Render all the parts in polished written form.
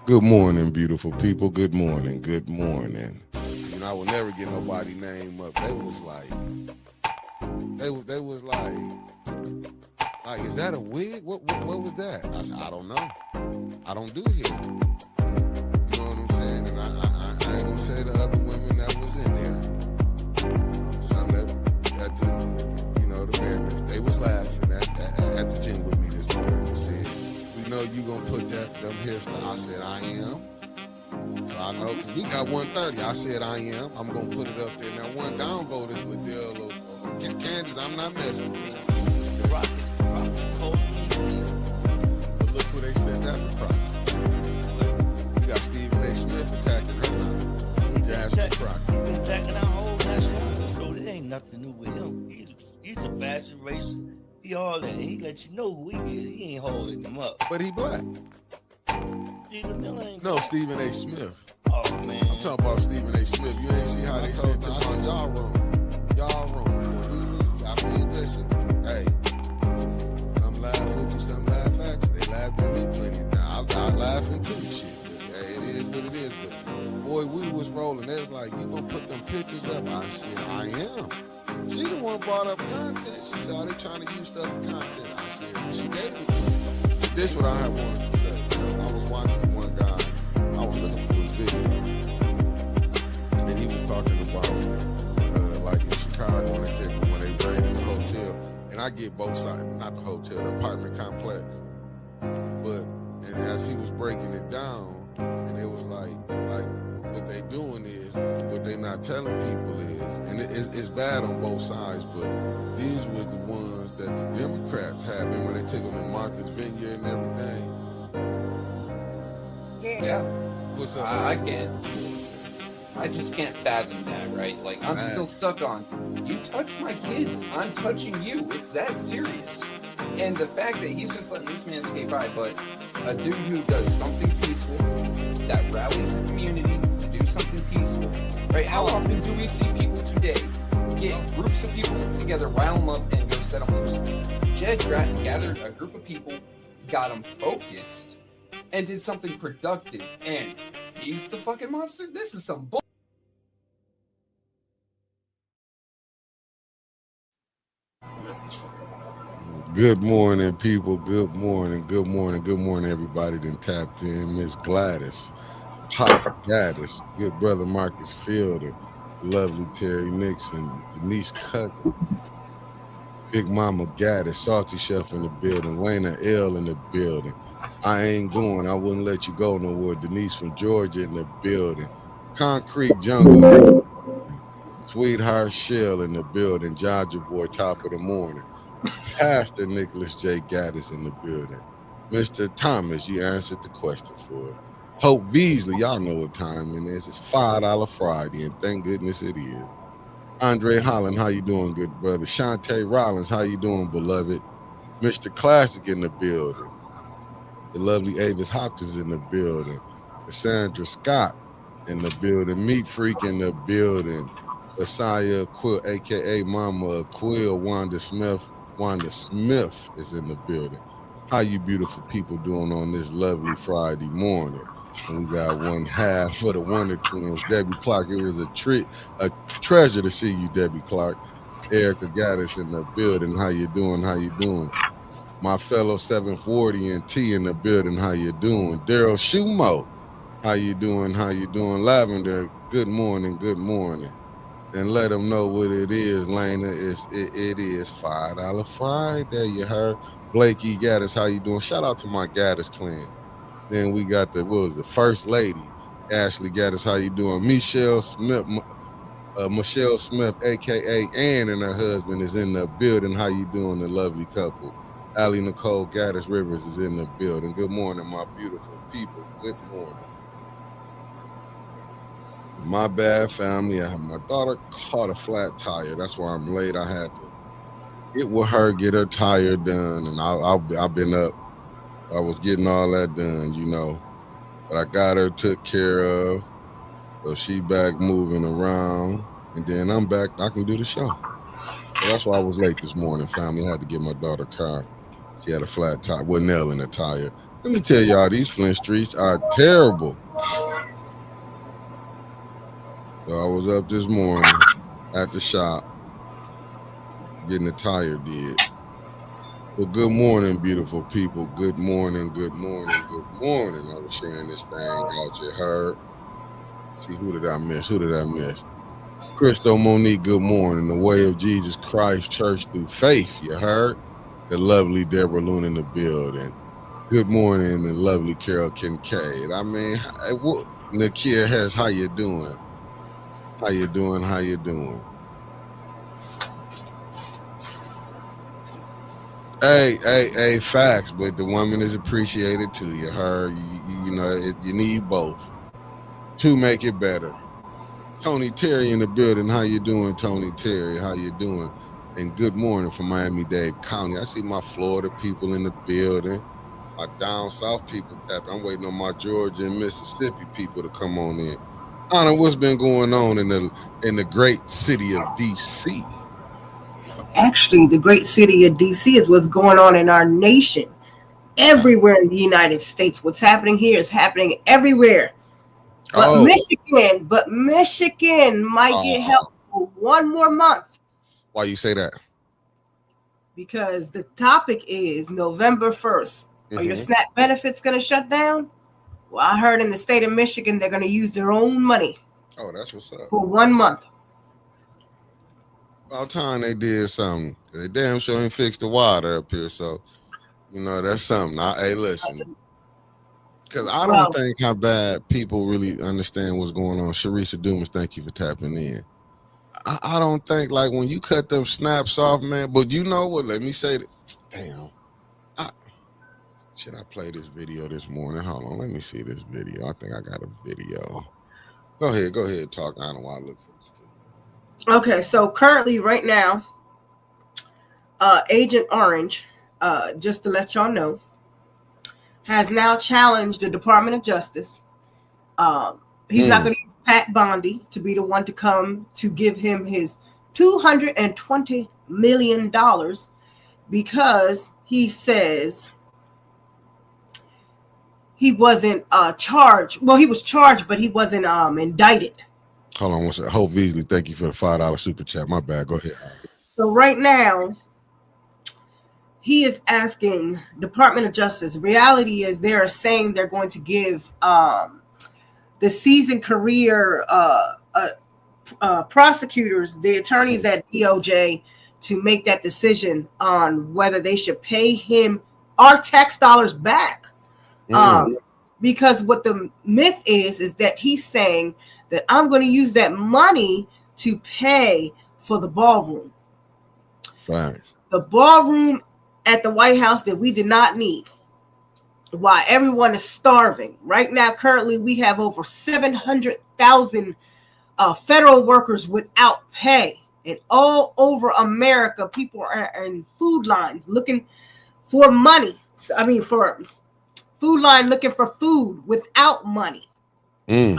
Good morning, beautiful people. Good morning. Good morning. I will never get nobody name up. They was like, they was like, is that a wig? What was that? I said, I don't know. I don't do hair. You know what I'm saying? And I ain't gonna say the other women that was in there. Some that at the Mariners, they was laughing at the gym with me this morning and said, we know you gonna put them hairstyle. I said, I am. So I know, because we got 130. I said I am. I'm going to put it up there. Now, one downvote is Liddell or Kansas. I'm not messing with it. But look who they said that was Crockett. You got Stephen A. Smith attacking her now. Jasmine Crockett. Attacking our whole national. So it ain't nothing new with him. He's the fastest race. He all that. He let you know who he is. He ain't holding him up. But he black. Stephen Miller ain't. No, Stephen A. Smith. Oh, man. I'm talking about Stephen A. Smith. You ain't see how they said to me. I said, y'all wrong. Y'all wrong. I mean, listen. Hey, some laugh with you, some laugh at you. They laughed at me plenty of times. I laughing too, shit. But, hey, it is what it is. But, boy, we was rolling. They was like, you gonna put them pictures up? I said, I am. She the one brought up content. She said, are they trying to use stuff for content? I said, well, she gave it to me. This what I have wanted to say. I was watching one guy. I was looking for his video, and he was talking about like in Chicago when they raided the hotel. And I get both sides, not the hotel, the apartment complex. But and as he was breaking it down, and it was like what they doing is, what they not telling people is, and it's bad on both sides, but these was the ones that the Democrats had. And when they took them to Martha's Vineyard and everything. Yeah. What's up? I can't. I just can't fathom that, right? Like, I'm still stuck on, you touch my kids, I'm touching you. It's that serious. And the fact that he's just letting this man skate by, but a dude who does something peaceful, that rallies the community to do something peaceful, right? How often do we see people today get groups of people together, rile them up, and go set them loose? Jed Grattan gathered a group of people, got them focused, and did something productive, and he's the fucking monster? This is some bull. Good morning, people. Good morning. Good morning. Good morning, everybody that tapped in. Miss Gladys, Pop Gaddis, good brother Marcus Fielder, lovely Terry Nixon, Denise Cousins, Big Mama Gaddis, Salty Chef in the building, Lena L in the building. I ain't going. I wouldn't let you go nowhere. Denise from Georgia in the building. Concrete Jungle, Sweetheart Shell in the building. Jaja Boy, top of the morning. Pastor Nicholas J. Gaddis in the building. Mr. Thomas, you answered the question for it. Hope Beasley, y'all know what time it is. It's $5 Friday, and thank goodness it is. Andre Holland, how you doing, good brother? Shantae Rollins, how you doing, beloved? Mr. Classic in the building. The lovely Avis Hopkins in the building. Cassandra Scott in the building. Meat Freak in the building. Messiah Quill, a.k.a. Mama Quill, Wanda Smith is in the building. How you beautiful people doing on this lovely Friday morning? And we got one half for the Wonder Twins, Debbie Clark. It was a treasure to see you, Debbie Clark. Erica Gaddis in the building. How you doing? How you doing? My fellow 740 and T in the building. How you doing? Daryl Shumo. How you doing? How you doing? Lavender, good morning. Good morning. And let them know what it is, Lena. It is $5 Friday. You heard? Blakey Gaddis, how you doing? Shout out to my Gaddis clan. Then we got the first lady, Ashley Gaddis, how you doing? Michelle Smith, a.k.a. Ann, and her husband is in the building. How you doing, the lovely couple? Allie Nicole Gaddis Rivers is in the building. Good morning, my beautiful people. Good morning. My bad, family. My daughter caught a flat tire. That's why I'm late. I had to get with her, get her tire done, and I've been up. I was getting all that done, but I got her took care of. So she back moving around, and then I'm back. I can do the show. So that's why I was late this morning, family. I had to get my daughter a car. She had a flat tire, with nail in the tire. Let me tell y'all, these Flint streets are terrible. So I was up this morning at the shop getting the tire did. Well, good morning, beautiful people. Good morning, good morning, good morning. I was sharing this thing out, you heard. See, who did I miss? Christo Monique, good morning. The Way of Jesus Christ Church Through Faith, you heard. The lovely Deborah Loon in the building. Good morning, the lovely Carol Kincaid. I mean, Nakia Hess, how you doing? How you doing? Hey, facts, but the woman is appreciated too. You heard, you need both to make it better. Tony Terry in the building. How you doing, Tony Terry? How you doing? And good morning from Miami-Dade County. I see my Florida people in the building. My down south people tapping. I'm waiting on my Georgia and Mississippi people to come on in. I don't know what's been going on in the great city of DC. Actually, the great city of DC is what's going on in our nation. Everywhere in the United States. What's happening here is happening everywhere. But Michigan might get help for one more month. Why you say that? Because the topic is November 1st. Are your SNAP benefits going to shut down? Well, I heard in the state of Michigan, they're going to use their own money. Oh, that's what's up. For 1 month. About time they did something. They damn sure ain't fixed the water up here. So, that's something. Hey, listen. Because I don't think how bad people really understand what's going on. Sharisa Dumas, thank you for tapping in. I don't think, like, when you cut them snaps off, man, but you know what? Let me say that. Damn. Should I play this video this morning? Hold on. Let me see this video. I think I got a video. Go ahead. Talk. I don't want to look for this video. Okay, so currently, right now, Agent Orange, just to let y'all know, has now challenged the Department of Justice. He's not going to use Pat Bondi to be the one to come to give him his $220 million because he says he wasn't charged. Well, he was charged, but he wasn't indicted. Hold on one second. Hope Beasley, thank you for the $5 super chat. My bad. Go ahead. So right now, he is asking Department of Justice. Reality is they are saying they're going to give the seasoned career prosecutors, the attorneys at DOJ, to make that decision on whether they should pay him our tax dollars back. Because what the myth is that he's saying that I'm going to use that money to pay for the ballroom. Thanks. The ballroom at the White House that we did not need. While everyone is starving. Right now, currently, we have over 700,000 federal workers without pay. And all over America, people are in food lines looking for money. For food line looking for food without money. And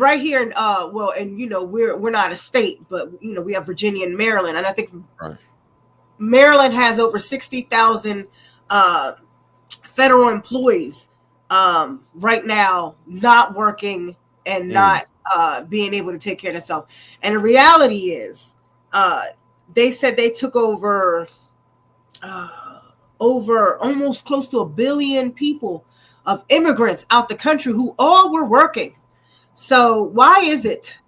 right here, we're not a state, but we have Virginia and Maryland, and I think Maryland has over 60,000 federal employees right now not working and not being able to take care of themselves. And the reality is, they said they took over almost close to 1 billion people of immigrants out the country who all were working. So why is it?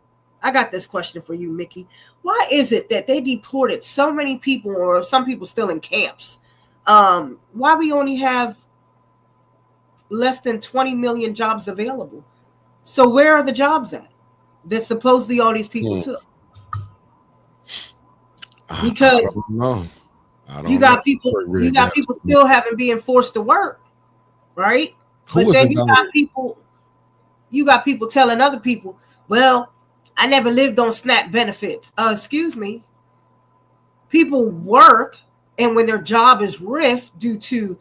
I got this question for you, Mickey. Why is it that they deported so many people, or some people still in camps? Why we only have less than 20 million jobs available? So where are the jobs at that supposedly all these people took? Because I don't know. You got people still haven't been forced to work, right? But then you got people telling other people, well, I never lived on SNAP benefits. Excuse me. People work, and when their job is riffed due to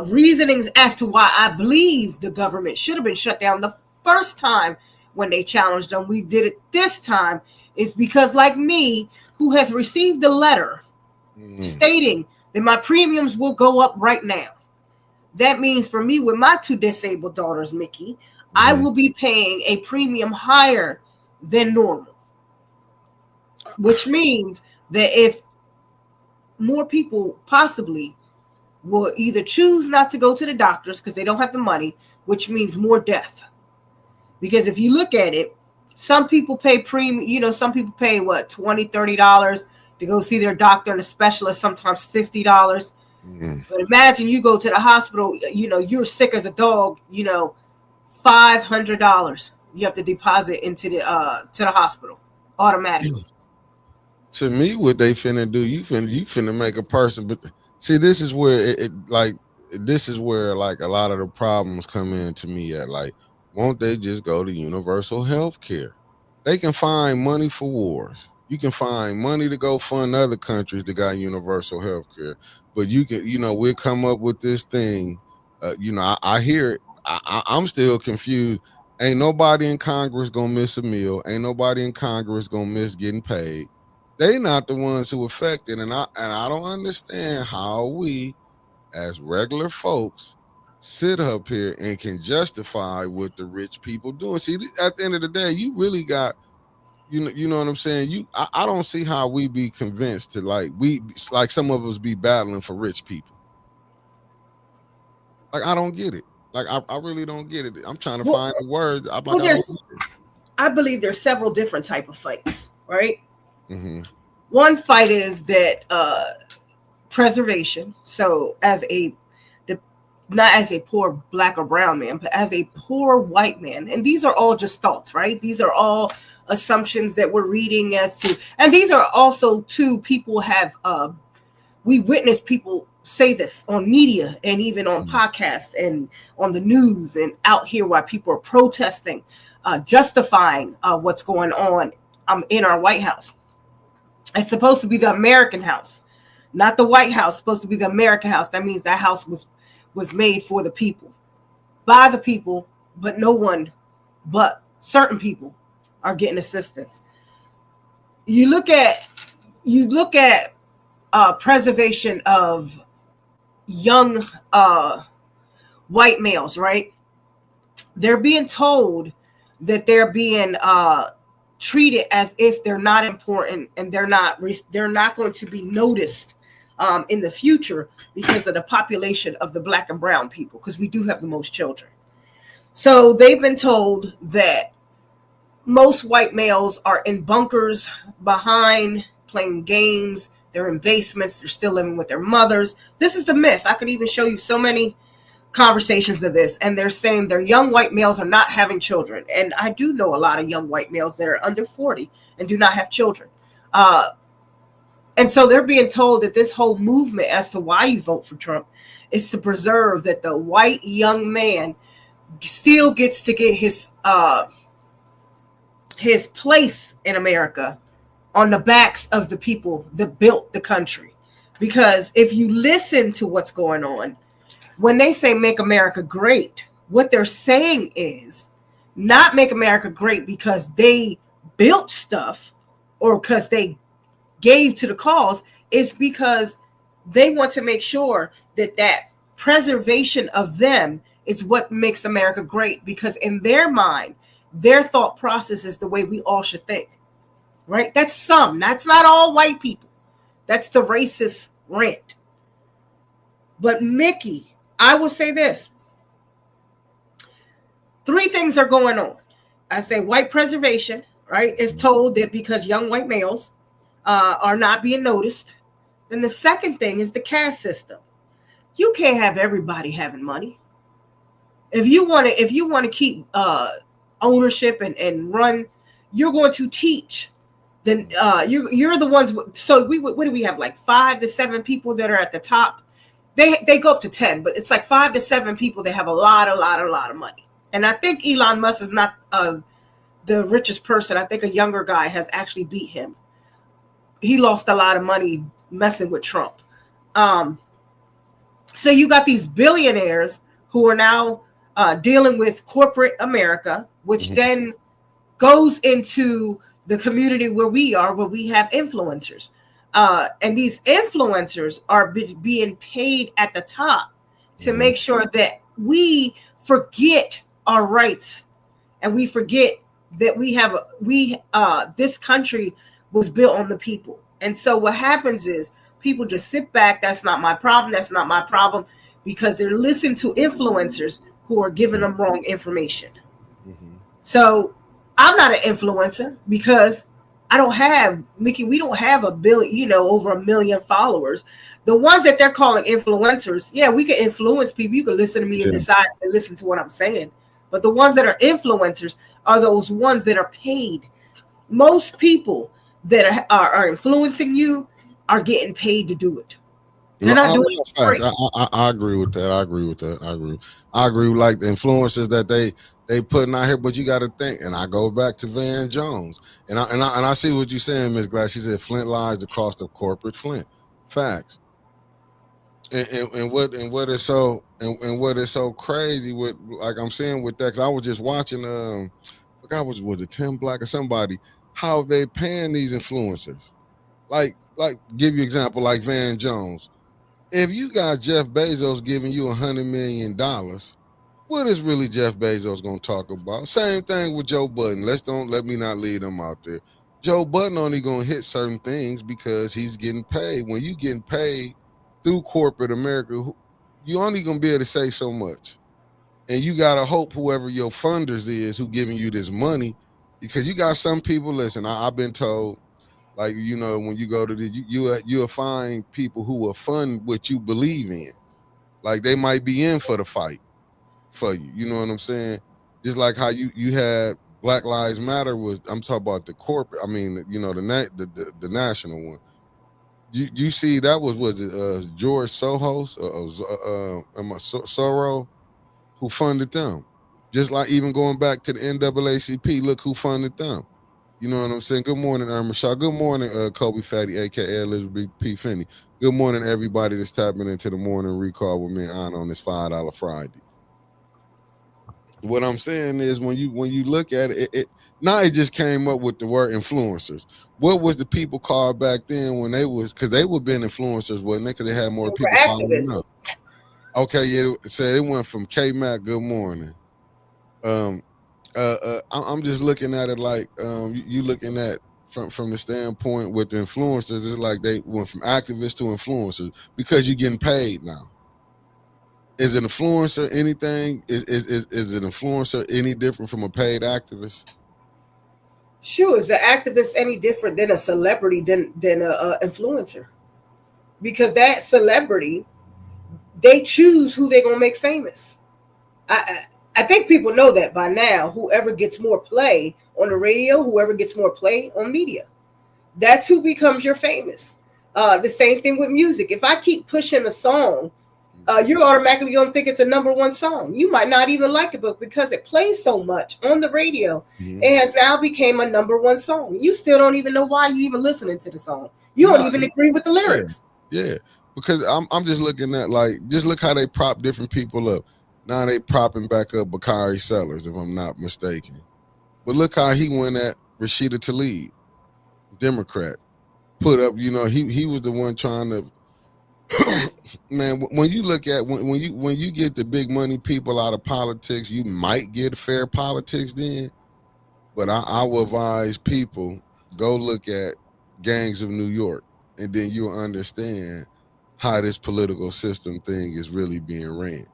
reasonings as to why I believe the government should have been shut down the first time when they challenged them, we did it this time, is because, like me, who has received a letter stating that my premiums will go up right now. that means for me with my 2 disabled daughters, Mickey, I will be paying a premium higher than normal, which means that if more people possibly will either choose not to go to the doctors because they don't have the money, which means more death. Because if you look at it, some people pay premium, some people pay what, $20, $30 to go see their doctor and a specialist, sometimes $50. But imagine you go to the hospital, you're sick as a dog, $500 you have to deposit into the hospital automatically. To me, what they finna do, you finna make a person, but see, this is where this is where like a lot of the problems come in to me at. Like, won't they just go to universal health care? They can find money for wars. You can find money to go fund other countries that got universal health care. But you can, we'll come up with this thing. I hear it. I'm still confused. Ain't nobody in Congress gonna miss a meal. Ain't nobody in Congress gonna miss getting paid. They not the ones who affected, and I don't understand how we, as regular folks, sit up here and can justify what the rich people doing. See, at the end of the day, you really got, you know what I'm saying. I don't see how we be convinced to like some of us be battling for rich people. Like, I don't get it. Like, I really don't get it. I'm trying to find the words. I believe there's several different type of fights, right? Mm-hmm. One fight is that preservation. So not as a poor black or brown man, but as a poor white man. And these are all just thoughts, right? These are all assumptions that we're reading as to, and these are also too, people have, we witness people say this on media and even on podcasts and on the news and out here while people are protesting, justifying what's going on in our White House. It's supposed to be the American house, not the White House. It's supposed to be the American house. That means that house was made for the people, by the people, but no one but certain people are getting assistance. You look at preservation of young white males, right? They're being told that they're being treated as if they're not important and they're not going to be noticed in the future because of the population of the black and brown people, because we do have the most children. So they've been told that most white males are in bunkers behind playing games. They're in basements. They're still living with their mothers. This is the myth. I could even show you so many conversations of this. And they're saying their young white males are not having children. And I do know a lot of young white males that are under 40 and do not have children. And so they're being told that this whole movement as to why you vote for Trump is to preserve that the white young man still gets to get his place in America on the backs of the people that built the country. Because if you listen to what's going on, when they say make America great, what they're saying is not make America great because they built stuff or because they gave to the cause, is because they want to make sure that preservation of them is what makes America great, because in their mind, their thought process is the way we all should think, right? That's not all white people. That's the racist rant. But Mickey, I will say this. 3 things are going on. I say white preservation, right? Is told that because young white males are not being noticed. Then the second thing is the caste system. You can't have everybody having money. If you want to keep ownership and run, you're going to teach. Then you're the ones. So what do we have? Like 5 to 7 people that are at the top. They go up to 10, but it's like 5 to 7 people that have a lot of money. And I think Elon Musk is not the richest person. I think a younger guy has actually beat him. He lost a lot of money messing with Trump. So you got these billionaires who are now dealing with corporate America, which then goes into the community where we have influencers. And these influencers are being paid at the top to make sure that we forget our rights and we forget that this country was built on the people. And so what happens is people just sit back. That's not my problem. That's not my problem, because they're listening to influencers who are giving them wrong information. Mm-hmm. So I'm not an influencer because I don't have, Mickey, we don't have over 1 million followers. The ones that they're calling influencers, yeah, we can influence people. You can listen to me and decide to listen to what I'm saying. But the ones that are influencers are those ones that are paid. Most people that are influencing you are getting paid to do it. They're not doing it for free. I agree with that. I agree with like the influencers that they putting out here, but you got to think. And I go back to Van Jones, and I see what you're saying, Ms. Glass. She said Flint lies the cost of corporate Flint. Facts. And what is so crazy with, like I'm saying with that, 'cause I was just watching I forgot was it Tim Black or somebody, how they paying these influencers. Like give you an example, like Van Jones. If you got Jeff Bezos giving you $100 million, what is really Jeff Bezos gonna talk about? Same thing with Joe Budden. Let me not leave them out there. Joe Budden only gonna hit certain things because he's getting paid. When you getting paid through corporate America, you only gonna be able to say so much, and you gotta hope whoever your funders is who giving you this money, because you got some people. Listen, I've been told, like, when you go to you'll find people who will fund what you believe in, like they might be in for the fight for you. You know what I'm saying? Just like how you had Black Lives Matter I'm talking about the corporate. I mean, the national one. You see, that was it George Soros Soros who funded them? Just like even going back to the NAACP, look who funded them. You know what I'm saying? Good morning, Irma Shaw. Good morning, Kobe Fatty, aka Elizabeth P. Finney. Good morning, everybody that's tapping into the morning recall with me and Anna on this $5 Friday. What I'm saying is, when you look at it, now it just came up with the word influencers. What was the people called back then when they was, because they would been influencers, wasn't they? Because they had more people following them. Okay, yeah. So it went from K-Mac. Good morning. I'm just looking at it like you looking at from the standpoint with the influencers. It's like they went from activists to influencers because you're getting paid now. Is an influencer anything? Is an influencer any different from a paid activist? Sure, is an activist any different than a celebrity than a influencer? Because that celebrity, they choose who they're gonna make famous. I think people know that by now. Whoever gets more play on the radio, whoever gets more play on media, that's who becomes your famous. The same thing with music. If I keep pushing a song, you're automatically going to think it's a #1 song. You might not even like it, but because it plays so much on the radio, it has now become a #1 song. You still don't even know why you even listening to the song. You don't even agree with the lyrics. Yeah, because I'm just looking at, like, just look how they prop different people up. Now they propping back up Bakari Sellers, if I'm not mistaken. But look how he went at Rashida Tlaib, Democrat. Put up, he was the one trying to. Man, when you look at when you get the big money people out of politics, you might get fair politics then. But I will advise people, go look at Gangs of New York, and then you'll understand how this political system thing is really being ran.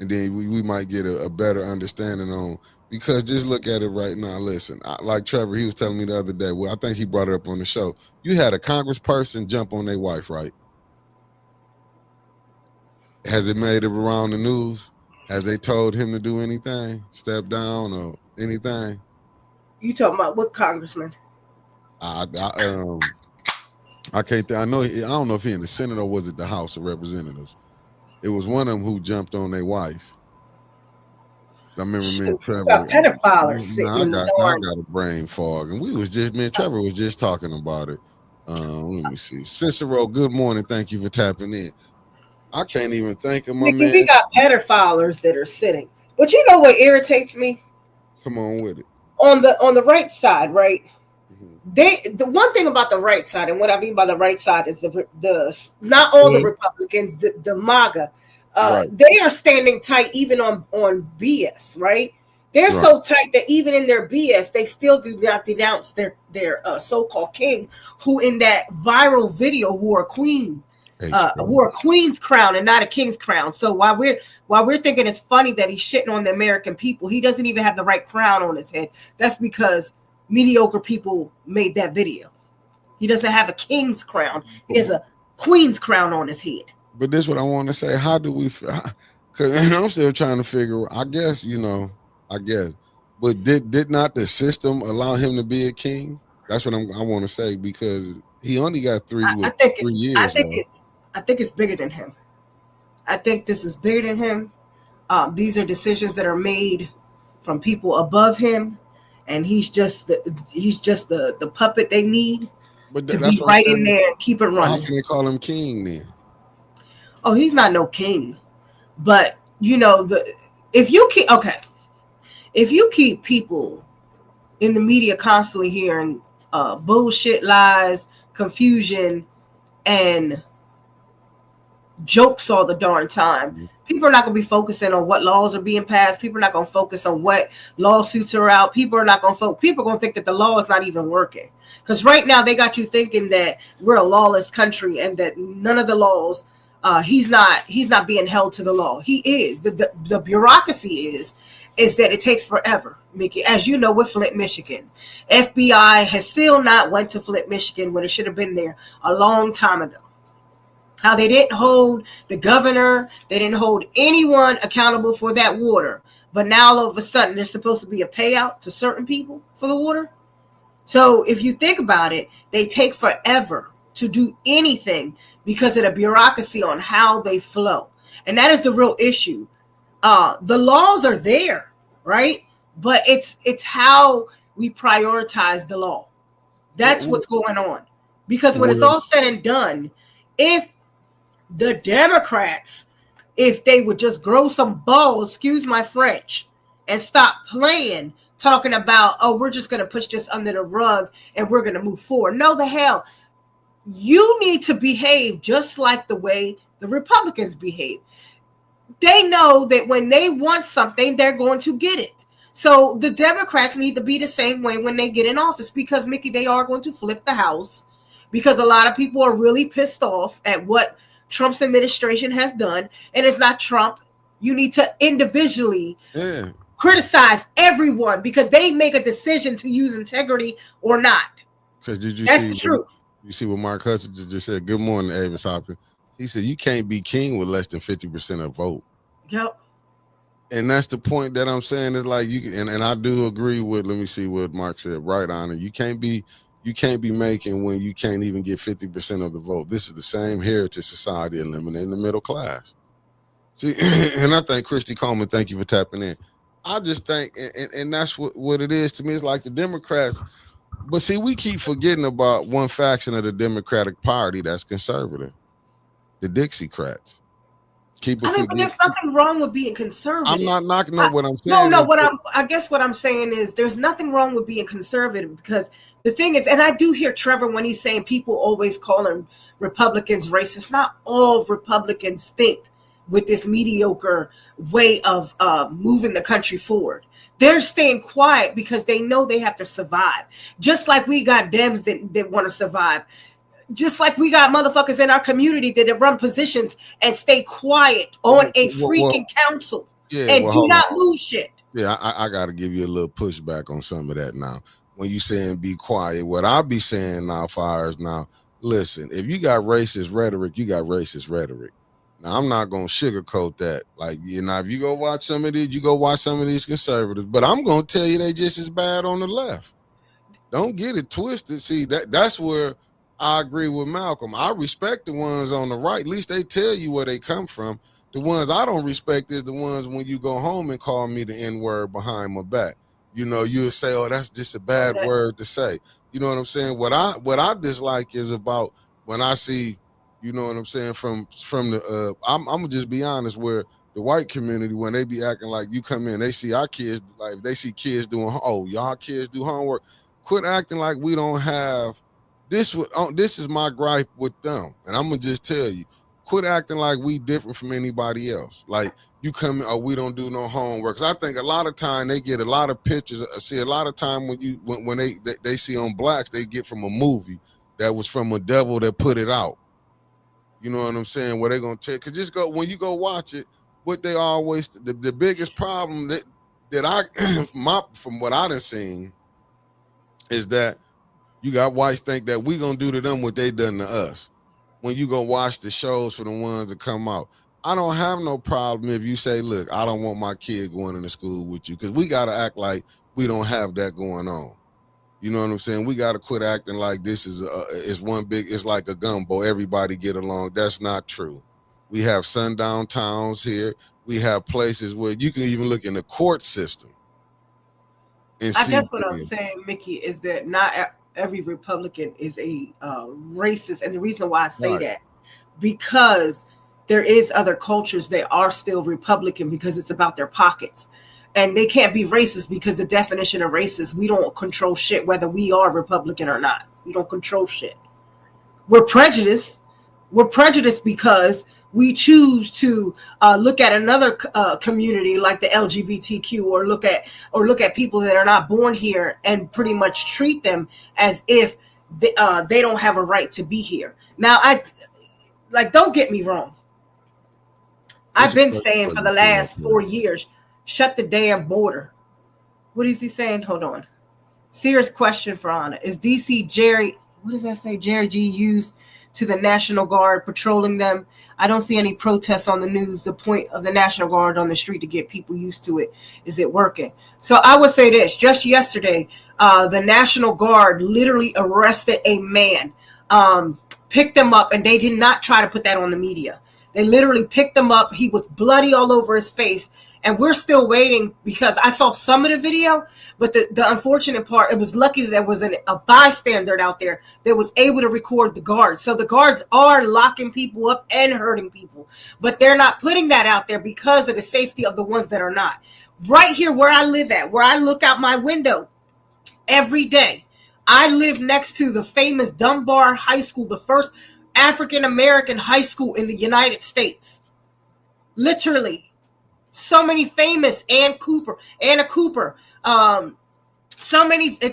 And then we might get a better understanding on, because just look at it right now. Listen, like Trevor, he was telling me the other day, well, I think he brought it up on the show. You had a congressperson jump on their wife, right? Has it made it around the news? Has they told him to do anything, step down or anything? You talking about what congressman? I can't think. I don't know if he in the Senate or was it the House of Representatives. It was one of them who jumped on their wife. I remember me and Trevor. Pedophiles. I got a brain fog, and me and Trevor was just talking about it. Let me see. Cicero, good morning. Thank you for tapping in. I can't even think of my man. We got pedophiles that are sitting. But you know what irritates me? Come on with it. On the right side, right? The one thing about the right side, and what I mean by the right side is the not all the Republicans, the MAGA, Right. they are standing tight even on BS, right? They're Right. so tight that even in their BS, they still do not denounce their so-called king, who in that viral video wore a queen's crown and not a king's crown. So while we're thinking it's funny that he's shitting on the American people, he doesn't even have the right crown on his head. That's because mediocre people made that video. He doesn't have a king's crown. He has a queen's crown on his head. But this is what I want to say. How do we? Because I'm still trying to figure. I guess but did not the system allow him to be a king? That's what I want to say, because he only got 3 years. I think it's bigger than him. I think this is bigger than him. These are decisions that are made from people above him, and he's just the puppet they need to be right in there and keep it running. How can they call him king then? Oh, he's not no king, but if you keep people in the media constantly hearing bullshit, lies, confusion, and jokes all the darn time, people are not going to be focusing on what laws are being passed. People are not going to focus on what lawsuits are out. People are going to think that the law is not even working, because right now they got you thinking that we're a lawless country and that none of the laws. He's not being held to the law. He is. The bureaucracy is that it takes forever, Mickey. As you know, with Flint, Michigan, FBI has still not went to Flint, Michigan when it should have been there a long time ago. How they didn't hold the governor, they didn't hold anyone accountable for that water. But now all of a sudden there's supposed to be a payout to certain people for the water. So if you think about it, they take forever to do anything because of the bureaucracy on how they flow. And that is the real issue. The laws are there, right? But it's how we prioritize the law. That's what's going on. Because when it's all said and done, if the Democrats, if they would just grow some balls, excuse my French, and stop playing, talking about, oh, we're just going to push this under the rug and we're going to move forward. No, the hell. You need to behave just like the way the Republicans behave. They know that when they want something, they're going to get it. So the Democrats need to be the same way when they get in office, because, Mickey, they are going to flip the House, because a lot of people are really pissed off at what Trump's administration has done. And it's not Trump. You need to individually criticize everyone because they make a decision to use integrity or not. That's the truth. You see what Mark Hudson just said? Good morning, Avis Hopkins. He said, you can't be king with less than 50% of the vote. Yep. And that's the point that I'm saying is like and I do agree with, let me see what Mark said, right on it. You can't be making when you can't even get 50% of the vote. This is the same heritage society eliminating the middle class. See, and I think Christy Coleman, thank you for tapping in. I just think, and that's what it is to me. It's like the Democrats. But see, we keep forgetting about one faction of the Democratic Party that's conservative, the Dixiecrats. But there's nothing wrong with being conservative. I'm not knocking what I'm saying. No, I guess what I'm saying is there's nothing wrong with being conservative, because the thing is, and I do hear Trevor when he's saying people always calling Republicans racist. Not all Republicans think with this mediocre way of moving the country forward. They're staying quiet because they know they have to survive. Just like we got Dems that want to survive. Just like we got motherfuckers in our community that run positions and stay quiet on a freaking council and do not lose shit. Yeah, I got to give you a little pushback on some of that now. When you saying be quiet, what I'll be saying now, fires now, listen, if you got racist rhetoric, you got racist rhetoric. Now, I'm not going to sugarcoat that. Like, if you go watch some of these, you go watch some of these conservatives. But I'm going to tell you they just as bad on the left. Don't get it twisted. See, that's where I agree with Malcolm. I respect the ones on the right. At least they tell you where they come from. The ones I don't respect is the ones when you go home and call me the N-word behind my back. You'll say, oh, that's just a bad word to say. You know what I'm saying? What I dislike is about when I see, you know what I'm saying, from the I'm gonna just be honest, where the white community, when they be acting like you come in, they see our kids, like they see kids doing, oh, y'all kids do homework. quit acting like we don't have this. This is my gripe with them, and I'm gonna just tell you, quit acting like we different from anybody else. Like you come, or we don't do no homework. 'Cause I think a lot of time they get a lot of pictures. See, a lot of time when they see on blacks, they get from a movie that was from a devil that put it out. You know what I'm saying? Where they're gonna take, cause just go when you go watch it. What they always the biggest problem that I from what I done seen is that you got whites think that we gonna do to them what they done to us. When you go watch the shows for the ones that come out, I don't have no problem if you say, look, I don't want my kid going into school with you, because we gotta act like we don't have that going on. You know what I'm saying? We got to quit acting like this is one big, it's like a gumbo. Everybody get along. That's not true. We have sundown towns here. We have places where you can even look in the court system. And I guess what I'm saying, Mickey, is that not every Republican is a racist. And the reason why I say that, because there is other cultures that are still Republican because it's about their pockets. And they can't be racist because the definition of racist, we don't control shit whether we are Republican or not. We don't control shit. We're prejudiced. We're prejudiced because we choose to look at another community like the LGBTQ, or look at people that are not born here and pretty much treat them as if they don't have a right to be here. Now, don't get me wrong. I've been saying for the last 4 years, shut the damn border. What is he saying? Hold on. Serious question for Anna. Is DC Jerry G used to the National Guard patrolling them? I don't see any protests on the news. The point of the National Guard on the street to get people used to it. Is it working? So I would say this. Just yesterday, the National Guard literally arrested a man, picked him up, and they did not try to put that on the media. They literally picked him up. He was bloody all over his face. And we're still waiting, because I saw some of the video, but the unfortunate part, it was lucky that there was a bystander out there that was able to record the guards. So the guards are locking people up and hurting people, but they're not putting that out there because of the safety of the ones that are not. Right here where I live at, where I look out my window every day, I live next to the famous Dunbar High School, the first African-American high school in the United States. Literally. So many famous, Anna Cooper. It's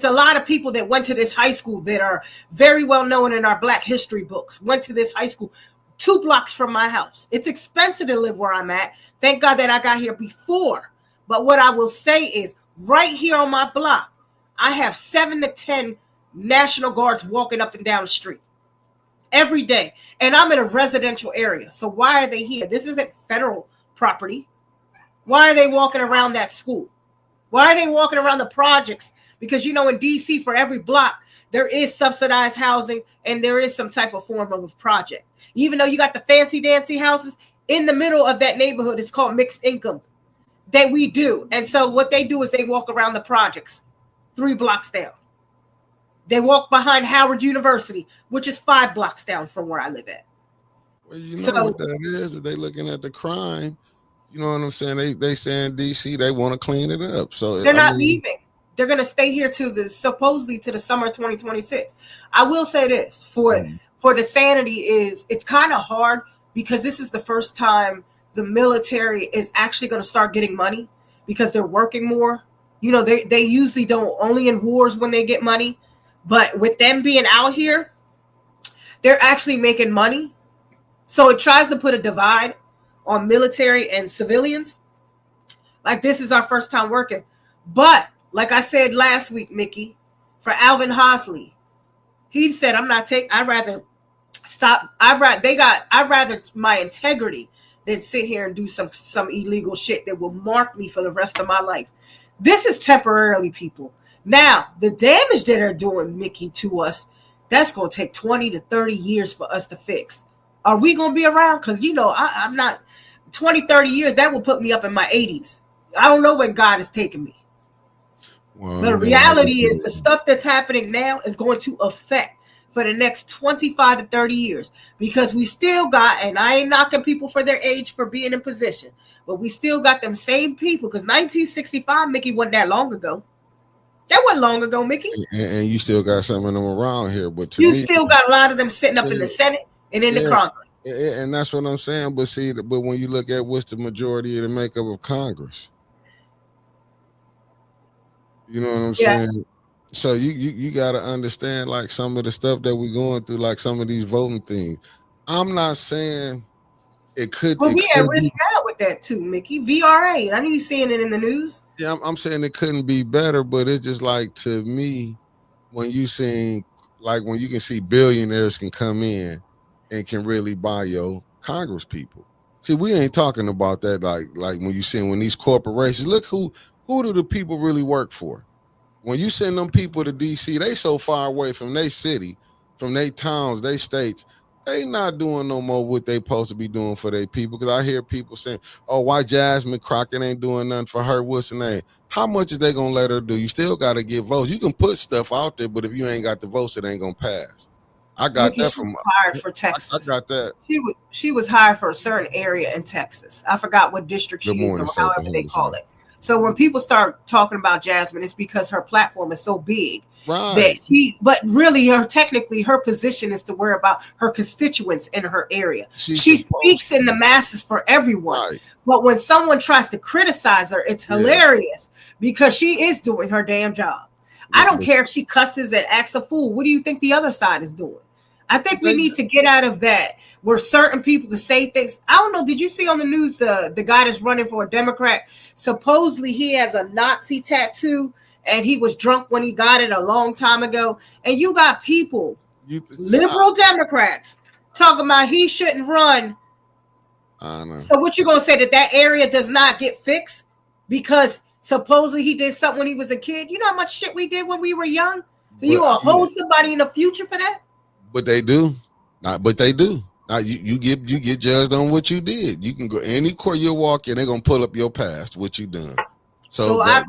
a lot of people that went to this high school that are very well known in our Black history books. Went to this high school 2 blocks from my house. It's expensive to live where I'm at. Thank God that I got here before. But what I will say is, right here on my block, I have 7 to 10 National Guards walking up and down the street every day. And I'm in a residential area. So why are they here? This isn't federal property. Why are they walking around that school? Why are they walking around the projects? Because, in DC, for every block, there is subsidized housing and there is some type of form of a project. Even though you got the fancy dancy houses, in the middle of that neighborhood, it's called mixed income that we do. And so what they do is they walk around the projects 3 blocks down. They walk behind Howard University, which is 5 blocks down from where I live at. Well, what that is, if they looking at the crime. You know what I'm saying? They saying DC, they want to clean it up. So they're not leaving. They're going to stay here supposedly to the summer 2026. I will say this for the sanity is, it's kind of hard because this is the first time the military is actually going to start getting money because they're working more. They usually don't, only in wars when they get money, but with them being out here, they're actually making money. So it tries to put a divide on military and civilians. Like, this is our first time working. But like I said last week, Mickey, for Alvin Hosley, he said, I'd rather my integrity than sit here and do some illegal shit that will mark me for the rest of my life. This is temporarily, people. Now, the damage that they're doing, Mickey, to us, that's going to take 20 to 30 years for us to fix. Are we going to be around? Because, I'm not 20, 30 years. That will put me up in my 80s. I don't know where God is taking me. Well, the reality is the stuff that's happening now is going to affect for the next 25 to 30 years, because we still got, and I ain't knocking people for their age for being in position, but we still got them same people, because 1965, Mickey, wasn't that long ago. That wasn't long ago, Mickey. and you still got some of them around here. But to You me, still got a lot of them sitting up in the Senate and in the Congress. And that's what I'm saying. But see, but when you look at what's the majority of the makeup of Congress, you know what I'm saying? So you got to understand, like, some of the stuff that we're going through, like some of these voting things. I'm not saying it could. Well, we at risk now with that too, Mickey. VRA. I knew you seeing it in the news. Yeah, I'm saying it couldn't be better, but it's just like, to me, when you see, like, when you can see billionaires can come in and can really buy your Congress people. See, we ain't talking about that. Like when you see, when these corporations, look who do the people really work for? When you send them people to DC, they so far away from their city, from their towns, their states, they not doing no more what they supposed to be doing for their people. Because I hear people saying, "Oh, why Jasmine Crockett ain't doing nothing for her? What's her name?" How much is they gonna let her do? You still got to get votes. You can put stuff out there, but if you ain't got the votes, it ain't gonna pass. I got Mickey, that from hired for Texas. I got that. She was hired for a certain area in Texas. I forgot what district she is or however they call it. So when people start talking about Jasmine, it's because her platform is so big that but really technically her position is to worry about her constituents in her area. She speaks in the masses for everyone. Right. But when someone tries to criticize her, it's hilarious because she is doing her damn job. I don't care if she cusses and acts a fool. What do you think the other side is doing? I think we need to get out of that where certain people can say things. I don't know. Did you see on the news the guy that's running for a Democrat? Supposedly he has a Nazi tattoo and he was drunk when he got it a long time ago. And you got people, liberal Democrats, talking about he shouldn't run. So what you going to say that area does not get fixed because supposedly he did something when he was a kid? You know how much shit we did when we were young? So you going to hold somebody in the future for that? But they do. But they do. Now you get judged on what you did. You can go any court you walk in, they're gonna pull up your past, what you done. So I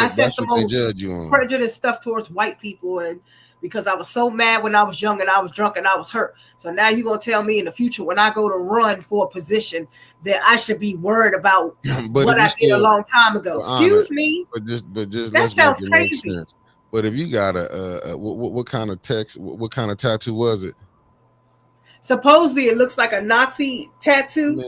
said some what they judge you on. Prejudice stuff towards white people, and because I was so mad when I was young and I was drunk and I was hurt. So now you're gonna tell me in the future when I go to run for a position that I should be worried about what I did a long time ago. Excuse me. But just that sounds crazy. But if you got what kind of what kind of tattoo was it? Supposedly it looks like a Nazi tattoo.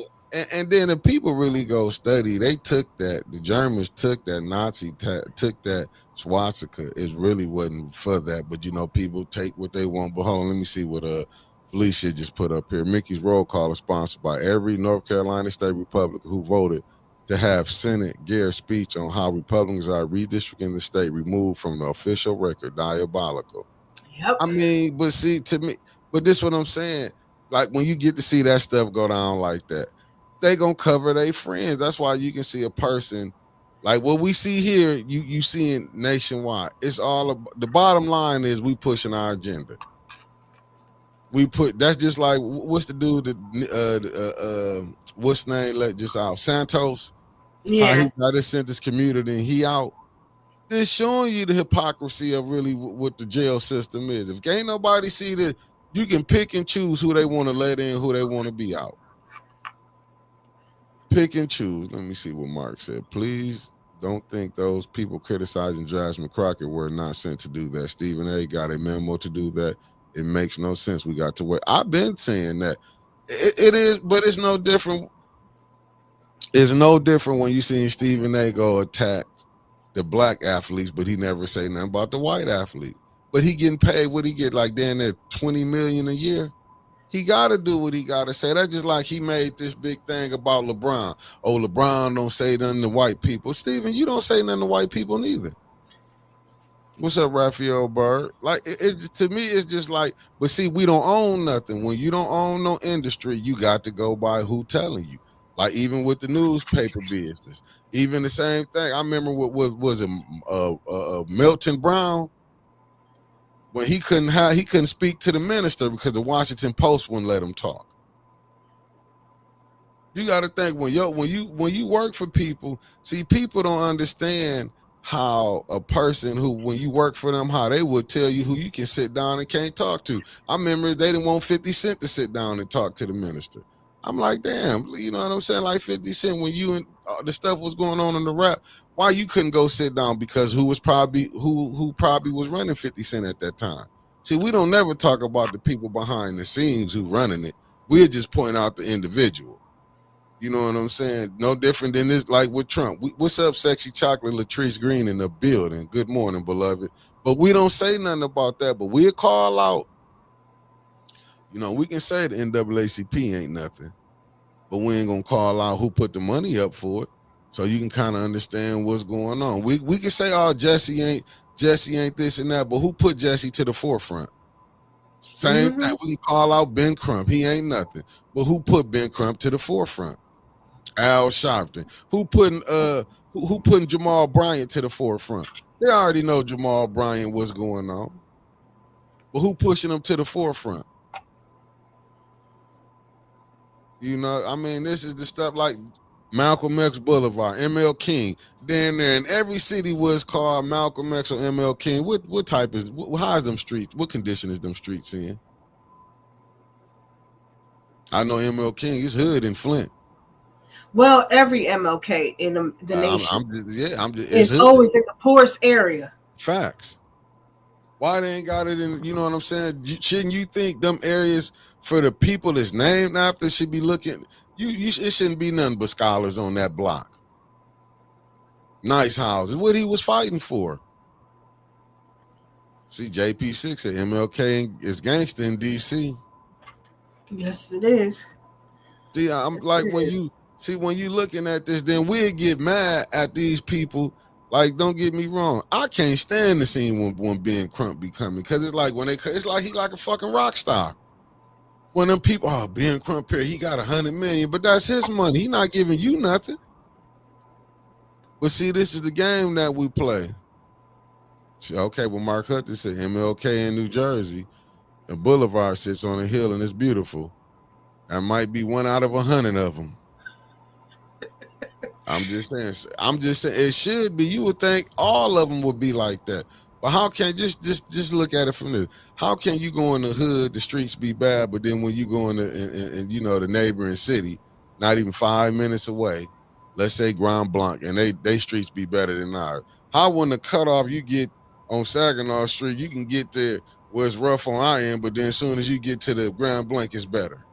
And then if people really go study, they took that. The Germans took that Nazi, took that swastika. It really wasn't for that. But, people take what they want. But hold on, let me see what Felicia just put up here. Mickey's Roll Call is sponsored by every North Carolina State Republican who voted to have Senate Gare's speech on how Republicans are redistricting the state removed from the official record. Diabolical. Yep. I mean, but see, to me, but this is what I'm saying. Like, when you get to see that stuff go down like that, they gonna cover their friends. That's why you can see a person like what we see here. You see it nationwide. It's all about, the bottom line is we pushing our agenda. That's just like what's the dude that what's name let just out Santos. Yeah, he got his sentence commuted and he out. This showing you the hypocrisy of really what the jail system is. If ain't nobody see that, you can pick and choose who they want to let in, who they want to be out. Pick and choose. Let me see what Mark said. Please don't think those people criticizing Jasmine Crockett were not sent to do that. Stephen A. got a memo to do that. It makes no sense. We got to wait. I've been saying that. It is, but it's no different. It's no different when you see Stephen A. go attack the black athletes, but he never say nothing about the white athletes. But he getting paid. What he get, like down there $20 million a year? He got to do what he got to say. That's just like he made this big thing about LeBron. Oh, LeBron don't say nothing to white people. Steven, you don't say nothing to white people neither. What's up, Raphael Bird? Like, it to me, it's just like, but see, we don't own nothing. When you don't own no industry, you got to go by who telling you. Like, even with the newspaper business, even the same thing. I remember what was it, Milton Brown, when he couldn't speak to the minister because the Washington Post wouldn't let him talk. You got to think when you work for people, see, people don't understand how a person who, when you work for them, how they would tell you who you can sit down and can't talk to. I remember they didn't want 50 Cent to sit down and talk to the minister. I'm like, damn, you know what I'm saying? Like 50 Cent, when you the stuff was going on in the rap, why you couldn't go sit down? Because who probably was running 50 Cent at that time? See, we don't never talk about the people behind the scenes who running it. We'll just point out the individual. You know what I'm saying? No different than this, like with Trump. What's up, Sexy Chocolate? Latrice Green in the building. Good morning, beloved. But we don't say nothing about that. But we'll call out. You know, we can say the NAACP ain't nothing, but we ain't gonna call out who put the money up for it. So you can kind of understand what's going on. We can say, oh, Jesse ain't this and that, but who put Jesse to the forefront? Same thing. We can call out Ben Crump. He ain't nothing. But who put Ben Crump to the forefront? Al Sharpton. Who putting Jamal Bryant to the forefront? They already know Jamal Bryant what's going on. But who pushing him to the forefront? You know, I mean, this is the stuff like Malcolm X Boulevard, ML King. Down there in every city was called Malcolm X or ML King. What type is, how is them streets? What condition is them streets in? I know ML King is hood in Flint. Well, every MLK in the nation it's always in the poorest area. Facts. Why they ain't got it in, you know what I'm saying? Shouldn't you think them areas for the people that's named after should be looking, it shouldn't be nothing but scholars on that block. Nice houses, what he was fighting for. See, JP6 said MLK is gangster in DC. Yes, it is. See, I'm like, when you looking at this, then we'll get mad at these people. Like, don't get me wrong, I can't stand the scene when Ben Crump be coming, because it's like it's like he like a fucking rock star. When them people, oh, Ben Crump here, he got 100 million, but that's his money. He not giving you nothing. But see, this is the game that we play. See, okay, well, Mark Hudson said MLK in New Jersey, the Boulevard sits on a hill and it's beautiful. That might be 1 out of 100 of them. I'm just saying it should be. You would think all of them would be like that. But how can just look at it from this? How can you go in the hood, the streets be bad, but then when you go in the neighboring city, not even 5 minutes away, let's say Grand Blanc, and they streets be better than ours? How when the cutoff you get on Saginaw Street, you can get there where it's rough on our end, but then as soon as you get to the Grand Blanc, it's better.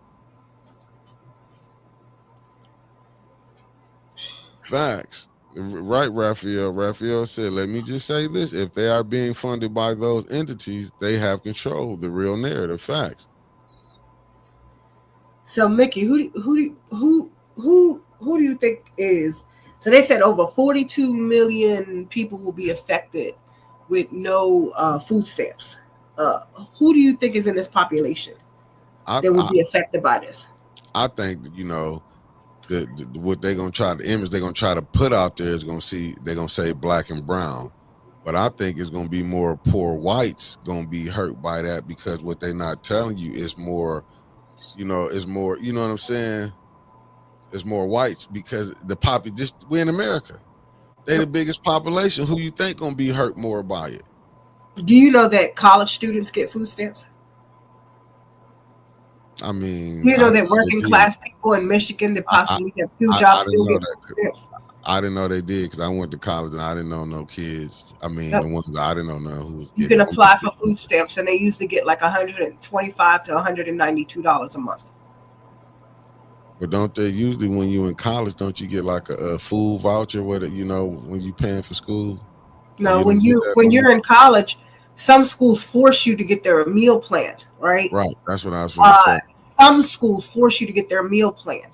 Facts. Right, Raphael. Raphael said, let me just say this. If they are being funded by those entities, they have control of the real narrative. Facts. So, Mickey, who do you think is, so they said over 42 million people will be affected with no food stamps. Who do you think is in this population that will be affected by this? I think, what they're gonna try, the image they're gonna try to put out there is they're gonna say black and brown, but I think it's gonna be more poor whites gonna be hurt by that, because what they're not telling you is more, is more, you know what I'm saying? It's more whites, because we're in America. They're the biggest population. Who you think gonna be hurt more by it? Do you know that college students get food stamps? I mean, that working class people in Michigan that possibly have 2 jobs still get food stamps. I didn't know they did, because I went to college and I didn't know no kids. I mean, the ones I didn't know who was. You can apply for food stamps, and they usually get like $125 to $192 a month. But don't they usually, when you in college, don't you get like a food voucher when you paying for school? No, when you're in college, some schools force you to get their meal plan, right? Right. That's what I was going to say. Some schools force you to get their meal plan,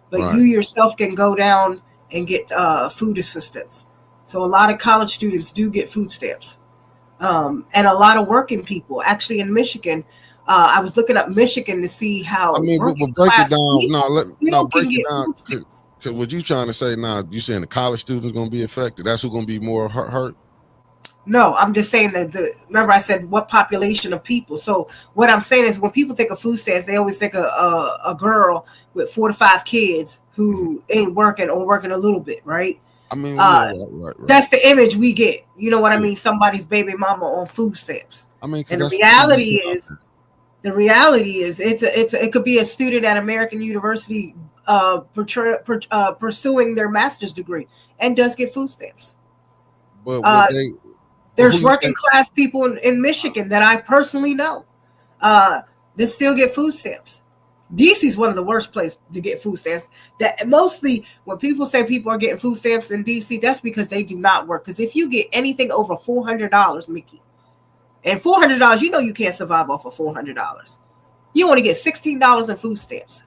but you yourself can go down and get food assistance. So a lot of college students do get food stamps, and a lot of working people. Actually, in Michigan, I was looking up Michigan to see how. I mean, we'll break it down. Break it down. Because what you trying to say now? You saying the college students going to be affected? That's who's going to be more hurt? No, I'm just saying that remember I said what population of people. So what I'm saying is when people think of food stamps, they always think of a girl with 4 to 5 kids who ain't working or working a little bit, right? I mean, right. That's the image we get. You know what I mean? Somebody's baby mama on food stamps. I mean, and the reality is it could be a student at American University pursuing their master's degree and does get food stamps. But there's working class people in Michigan that I personally know that still get food stamps. DC is one of the worst places to get food stamps. That mostly when people say people are getting food stamps in DC, that's because they do not work. Because if you get anything over $400, Mickey, and $400, you know you can't survive off of $400. You want to get $16 in food stamps.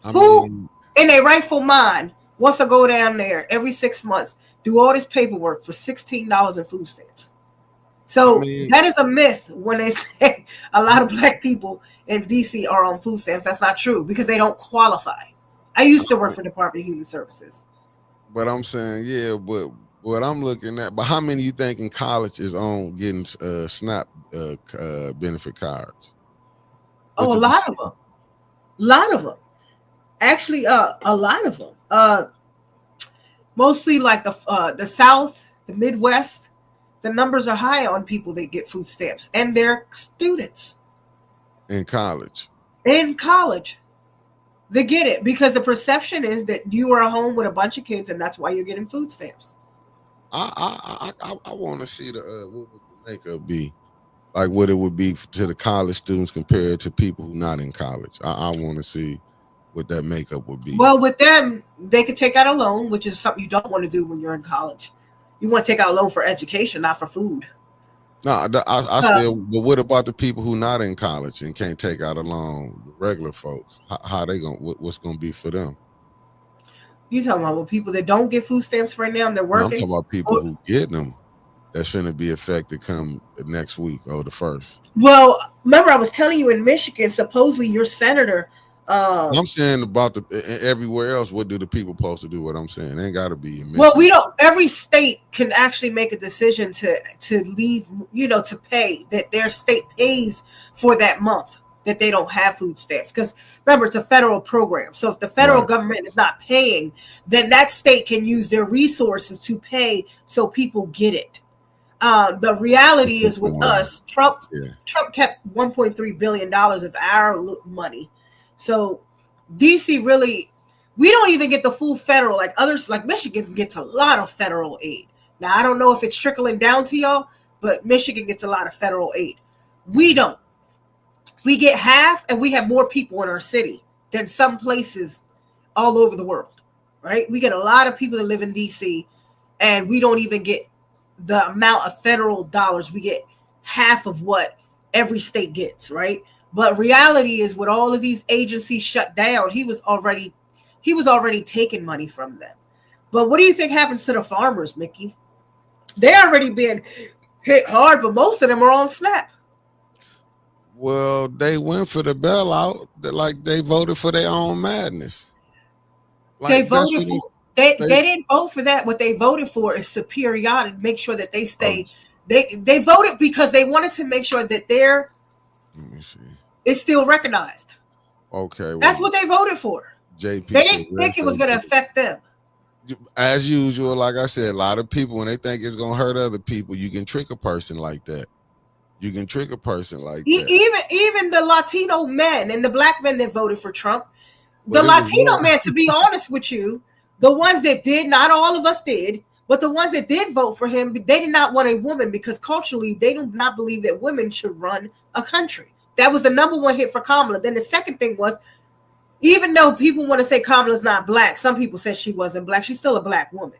Who in a rightful mind wants to go down there every 6 months, do all this paperwork for $16 in food stamps? So that is a myth when they say a lot of black people in DC are on food stamps. That's not true because they don't qualify. I used to work for the Department of Human Services. But I'm saying, yeah, but what I'm looking at, but how many you think in college is on getting SNAP benefit cards? Oh, a lot of them. A lot of them. Actually, a lot of them. Mostly like the South, the Midwest. The numbers are high on people that get food stamps, and they're students in college. In college, they get it because the perception is that you are home with a bunch of kids, and that's why you're getting food stamps. I want to see what would the makeup be, like what it would be to the college students compared to people who not in college. I want to see what that makeup would be. Well, with them, they could take out a loan, which is something you don't want to do when you're in college. You want to take out a loan for education, not for food. No, I still. But what about the people who not in college and can't take out a loan? Regular folks, how they gonna? What's gonna be for them? You talking about people that don't get food stamps right now and they're working? No, I'm talking about people who get them. That's going to be affected come next week or the 1st. Well, remember I was telling you in Michigan, supposedly your senator. I'm saying about everywhere else. What do the people supposed to do? What I'm saying, they ain't got to be in Michigan. Well, we don't. Every state can actually make a decision to leave. To pay that their state pays for that month that they don't have food stamps. Because remember, it's a federal program. So if the federal government is not paying, then that state can use their resources to pay so people get it. The reality is with us, Trump kept $1.3 billion of our money. So DC really, we don't even get the full federal, like others, like Michigan gets a lot of federal aid. Now, I don't know if it's trickling down to y'all, but Michigan gets a lot of federal aid. We don't. We get half, and we have more people in our city than some places all over the world, right? We get a lot of people that live in DC, and we don't even get the amount of federal dollars. We get half of what every state gets, right? But reality is, with all of these agencies shut down, he was already taking money from them. But what do you think happens to the farmers, Mickey? They're already being hit hard, but most of them are on SNAP. Well, they went for the bailout. Like they voted for their own madness. Like, they voted for. They didn't vote for that. What they voted for is superiority. Make sure that they stay. They voted because they wanted to make sure that their. Let me see. It's still recognized. Okay. Well, that's what they voted for. JP. They didn't think it was going to affect them. As usual, like I said, a lot of people, when they think it's going to hurt other people, you can trick a person like that. Even the Latino men and the black men that voted for Trump, the Latino men, to be honest with you, the ones that did, not all of us did, but the ones that did vote for him, they did not want a woman because culturally they do not believe that women should run a country. That was the number one hit for Kamala. Then the second thing was, even though people want to say Kamala's not black, some people said she wasn't black. She's still a black woman.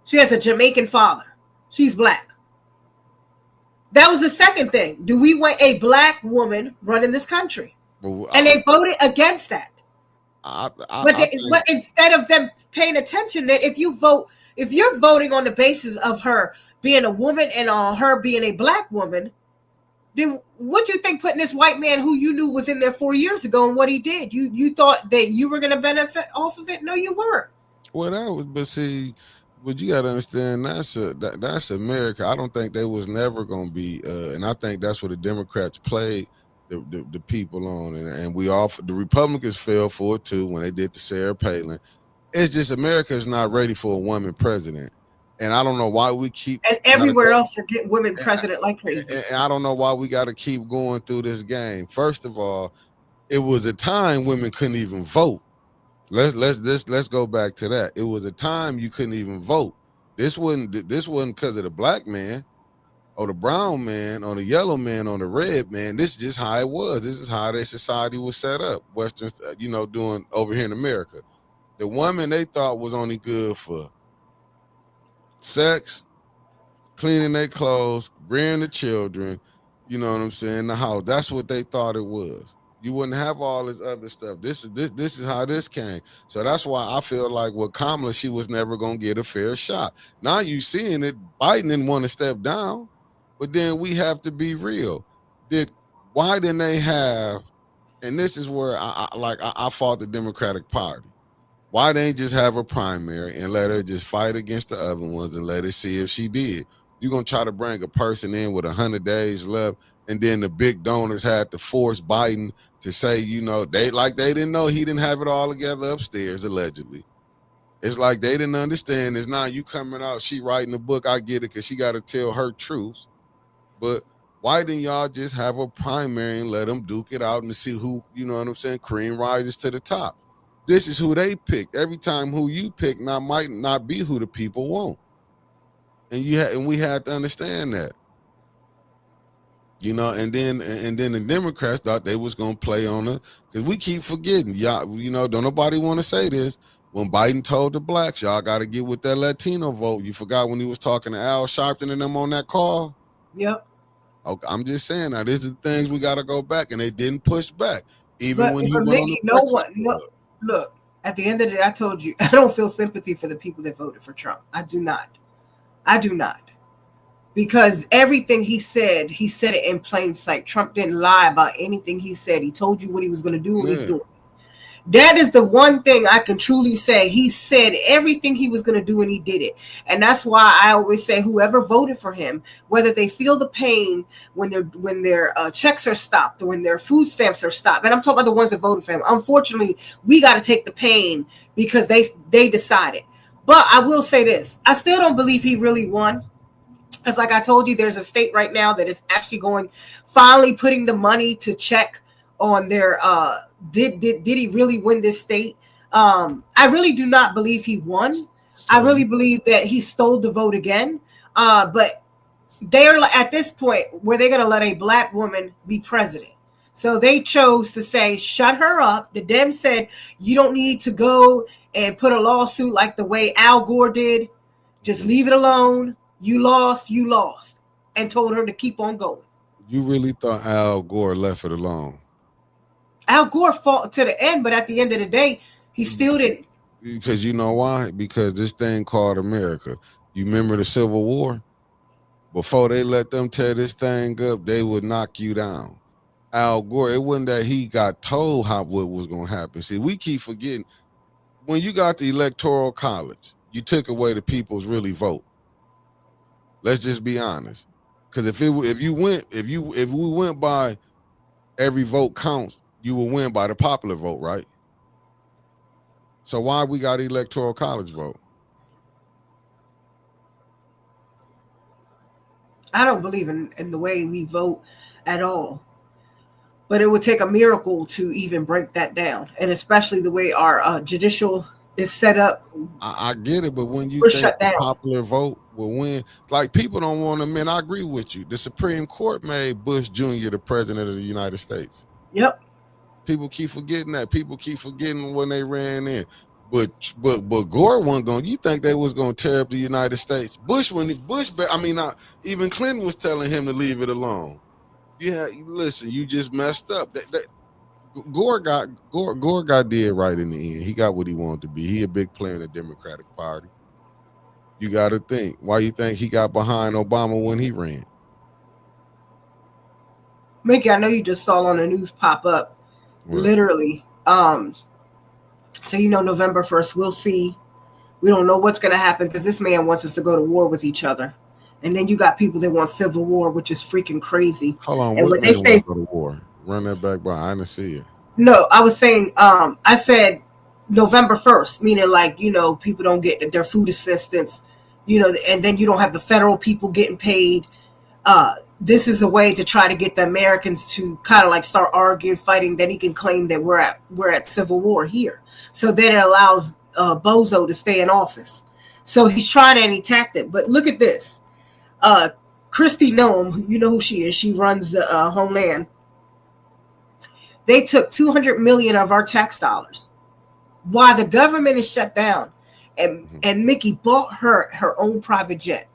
She has a Jamaican father. She's black. That was the second thing. Do we want a black woman running this country? And they voted against that. But instead of them paying attention that if you're voting on the basis of her being a woman and on her being a black woman, then what do you think putting this white man who you knew was in there 4 years ago and what he did? You thought that you were going to benefit off of it? No, you weren't. Well, but you got to understand that's America. I don't think they was never going to be, and I think that's what the Democrats played the people on, and the Republicans fell for it too when they did the Sarah Palin. It's just America is not ready for a woman president. And I don't know why we keep... And everywhere else are getting women president like crazy. And I don't know why we got to keep going through this game. First of all, it was a time women couldn't even vote. Let's go back to that. It was a time you couldn't even vote. This wasn't because of the black man or the brown man or the yellow man or the red man. This is just how it was. This is how their society was set up. Western, doing over here in America. The woman they thought was only good for sex, cleaning their clothes, rearing the children, you know what I'm saying, the house. That's what they thought it was. You wouldn't have all this other stuff. This is how this came. So that's why I feel like with Kamala, she was never gonna get a fair shot. Now you seeing it, Biden didn't want to step down, but then we have to be real. Why didn't they have, and this is where I fought the Democratic Party. Why they ain't just have a primary and let her just fight against the other ones and let us see if she did? You're gonna try to bring a person in with 100 days left, and then the big donors had to force Biden to say, they didn't know he didn't have it all together upstairs, allegedly. It's like they didn't understand. It's not you coming out, she writing a book, I get it, because she got to tell her truths. But why didn't y'all just have a primary and let them duke it out and see who, cream rises to the top? This is who they picked. Every time who you pick might not be who the people want. And we had to understand that. And then the Democrats thought they was gonna play on her, because we keep forgetting, y'all. Don't nobody want to say this. When Biden told the blacks, y'all got to get with that Latino vote. You forgot when he was talking to Al Sharpton and them on that call. Yep. Okay, I'm just saying now. These are the things we got to go back, and they didn't push back, even when he went on the Look. At the end of the day, I told you I don't feel sympathy for the people that voted for Trump. I do not. Because everything he said it in plain sight. Trump didn't lie about anything he said. He told you what he was going to do and he's doing. That is the one thing I can truly say. He said everything he was going to do and he did it. And that's why I always say whoever voted for him, whether they feel the pain when their checks are stopped or when their food stamps are stopped. And I'm talking about the ones that voted for him. Unfortunately, we got to take the pain because they decided. But I will say this. I still don't believe he really won. Because like I told you, there's a state right now that is actually finally putting the money to check on their did he really win this state? I really do not believe he won. I really believe that he stole the vote again. But they're at this point where they're going to let a black woman be president. So they chose to say, shut her up. The Dems said, you don't need to go and put a lawsuit like the way Al Gore did. Just leave it alone. You lost, and told her to keep on going. You really thought Al Gore left it alone? Al Gore fought to the end, but at the end of the day, he still didn't. Because you know why? Because this thing called America. You remember the Civil War? Before they let them tear this thing up, they would knock you down. Al Gore, it wasn't that he got told what was going to happen. See, we keep forgetting. When you got the Electoral College, you took away the people's really vote. Let's just be honest. Because if we went by every vote counts, you will win by the popular vote, right? So why we got Electoral College vote? I don't believe in the way we vote at all. But it would take a miracle to even break that down. And especially the way our judicial is set up. I get it, but when you think the popular vote will win, like people don't want to admit, I agree with you. The Supreme Court made Bush Jr. the president of the United States. Yep. People keep forgetting that. People keep forgetting when they ran in. But Gore wasn't going. You think they was going to tear up the United States? Even Clinton was telling him to leave it alone. Yeah, listen, you just messed up. Gore got did right in the end. He got what he wanted to be. He a big player in the Democratic Party. You got to think. Why you think he got behind Obama when he ran? Mickey, I know you just saw on the news pop up, literally. So November 1st, we'll see. We don't know what's going to happen because this man wants us to go to war with each other. And then you got people that want civil war, which is freaking crazy. Hold on, and when they say go to war, run that back by. I didn't see it. No, I was saying, I said November 1st, meaning people don't get their food assistance, and then you don't have the federal people getting paid. this is a way to try to get the Americans to kind of like start arguing, fighting. Then he can claim that we're at civil war here. So then it allows Bozo to stay in office. So he's trying any tactic. But look at this. Kristi Noem, you know who she is. She runs the Homeland. They took $200 million of our tax dollars while the government is shut down, and Mickey bought her own private jet.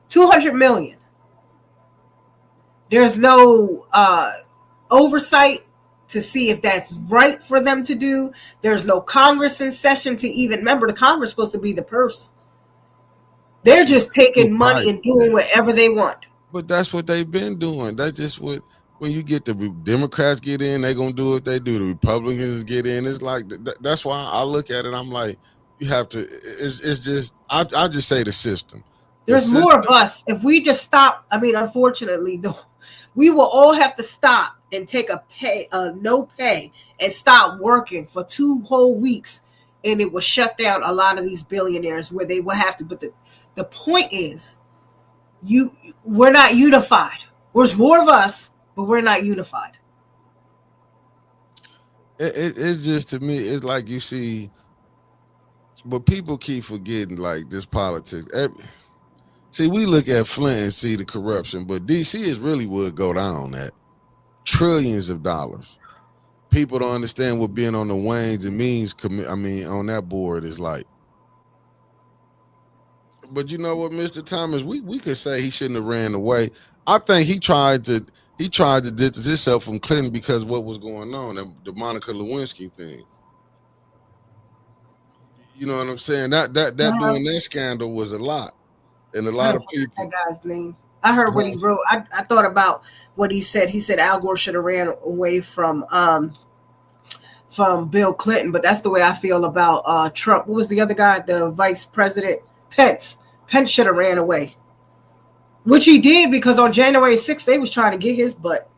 $200 million. There's no oversight to see if that's right for them to do. There's no Congress in session to even remember. The Congress is supposed to be the purse. They're just taking money and doing whatever they want. But that's what they've been doing. That's just what, when you get the Democrats get in, they're going to do what they do. The Republicans get in. It's like, that's why I look at it. I'm like, you have to, it's just, I just say the system. There's more of us. If we just stop, I mean, unfortunately, we will all have to stop and take no pay and stop working for 2 whole weeks. And it will shut down a lot of these billionaires where they will have to. But the point is, we're not unified. There's more of us, but we're not unified. It's just, to me, it's like you see, but people keep forgetting like this politics. See, we look at Flint and see the corruption, but DC is really would go down at trillions of dollars. People don't understand what being on the Waynes and Means on that board is like. But you know what, Mr. Thomas, we could say he shouldn't have ran away. I think he tried to distance himself from Clinton because of what was going on, the Monica Lewinsky thing. You know what I'm saying? That doing that scandal was a lot. And a lot of people. That guy's name. I heard what he wrote. I thought about what he said. He said Al Gore should have ran away from Bill Clinton, but that's the way I feel about Trump. What was the other guy? The vice president, Pence. Pence should have ran away, which he did because on January 6th they was trying to get his butt.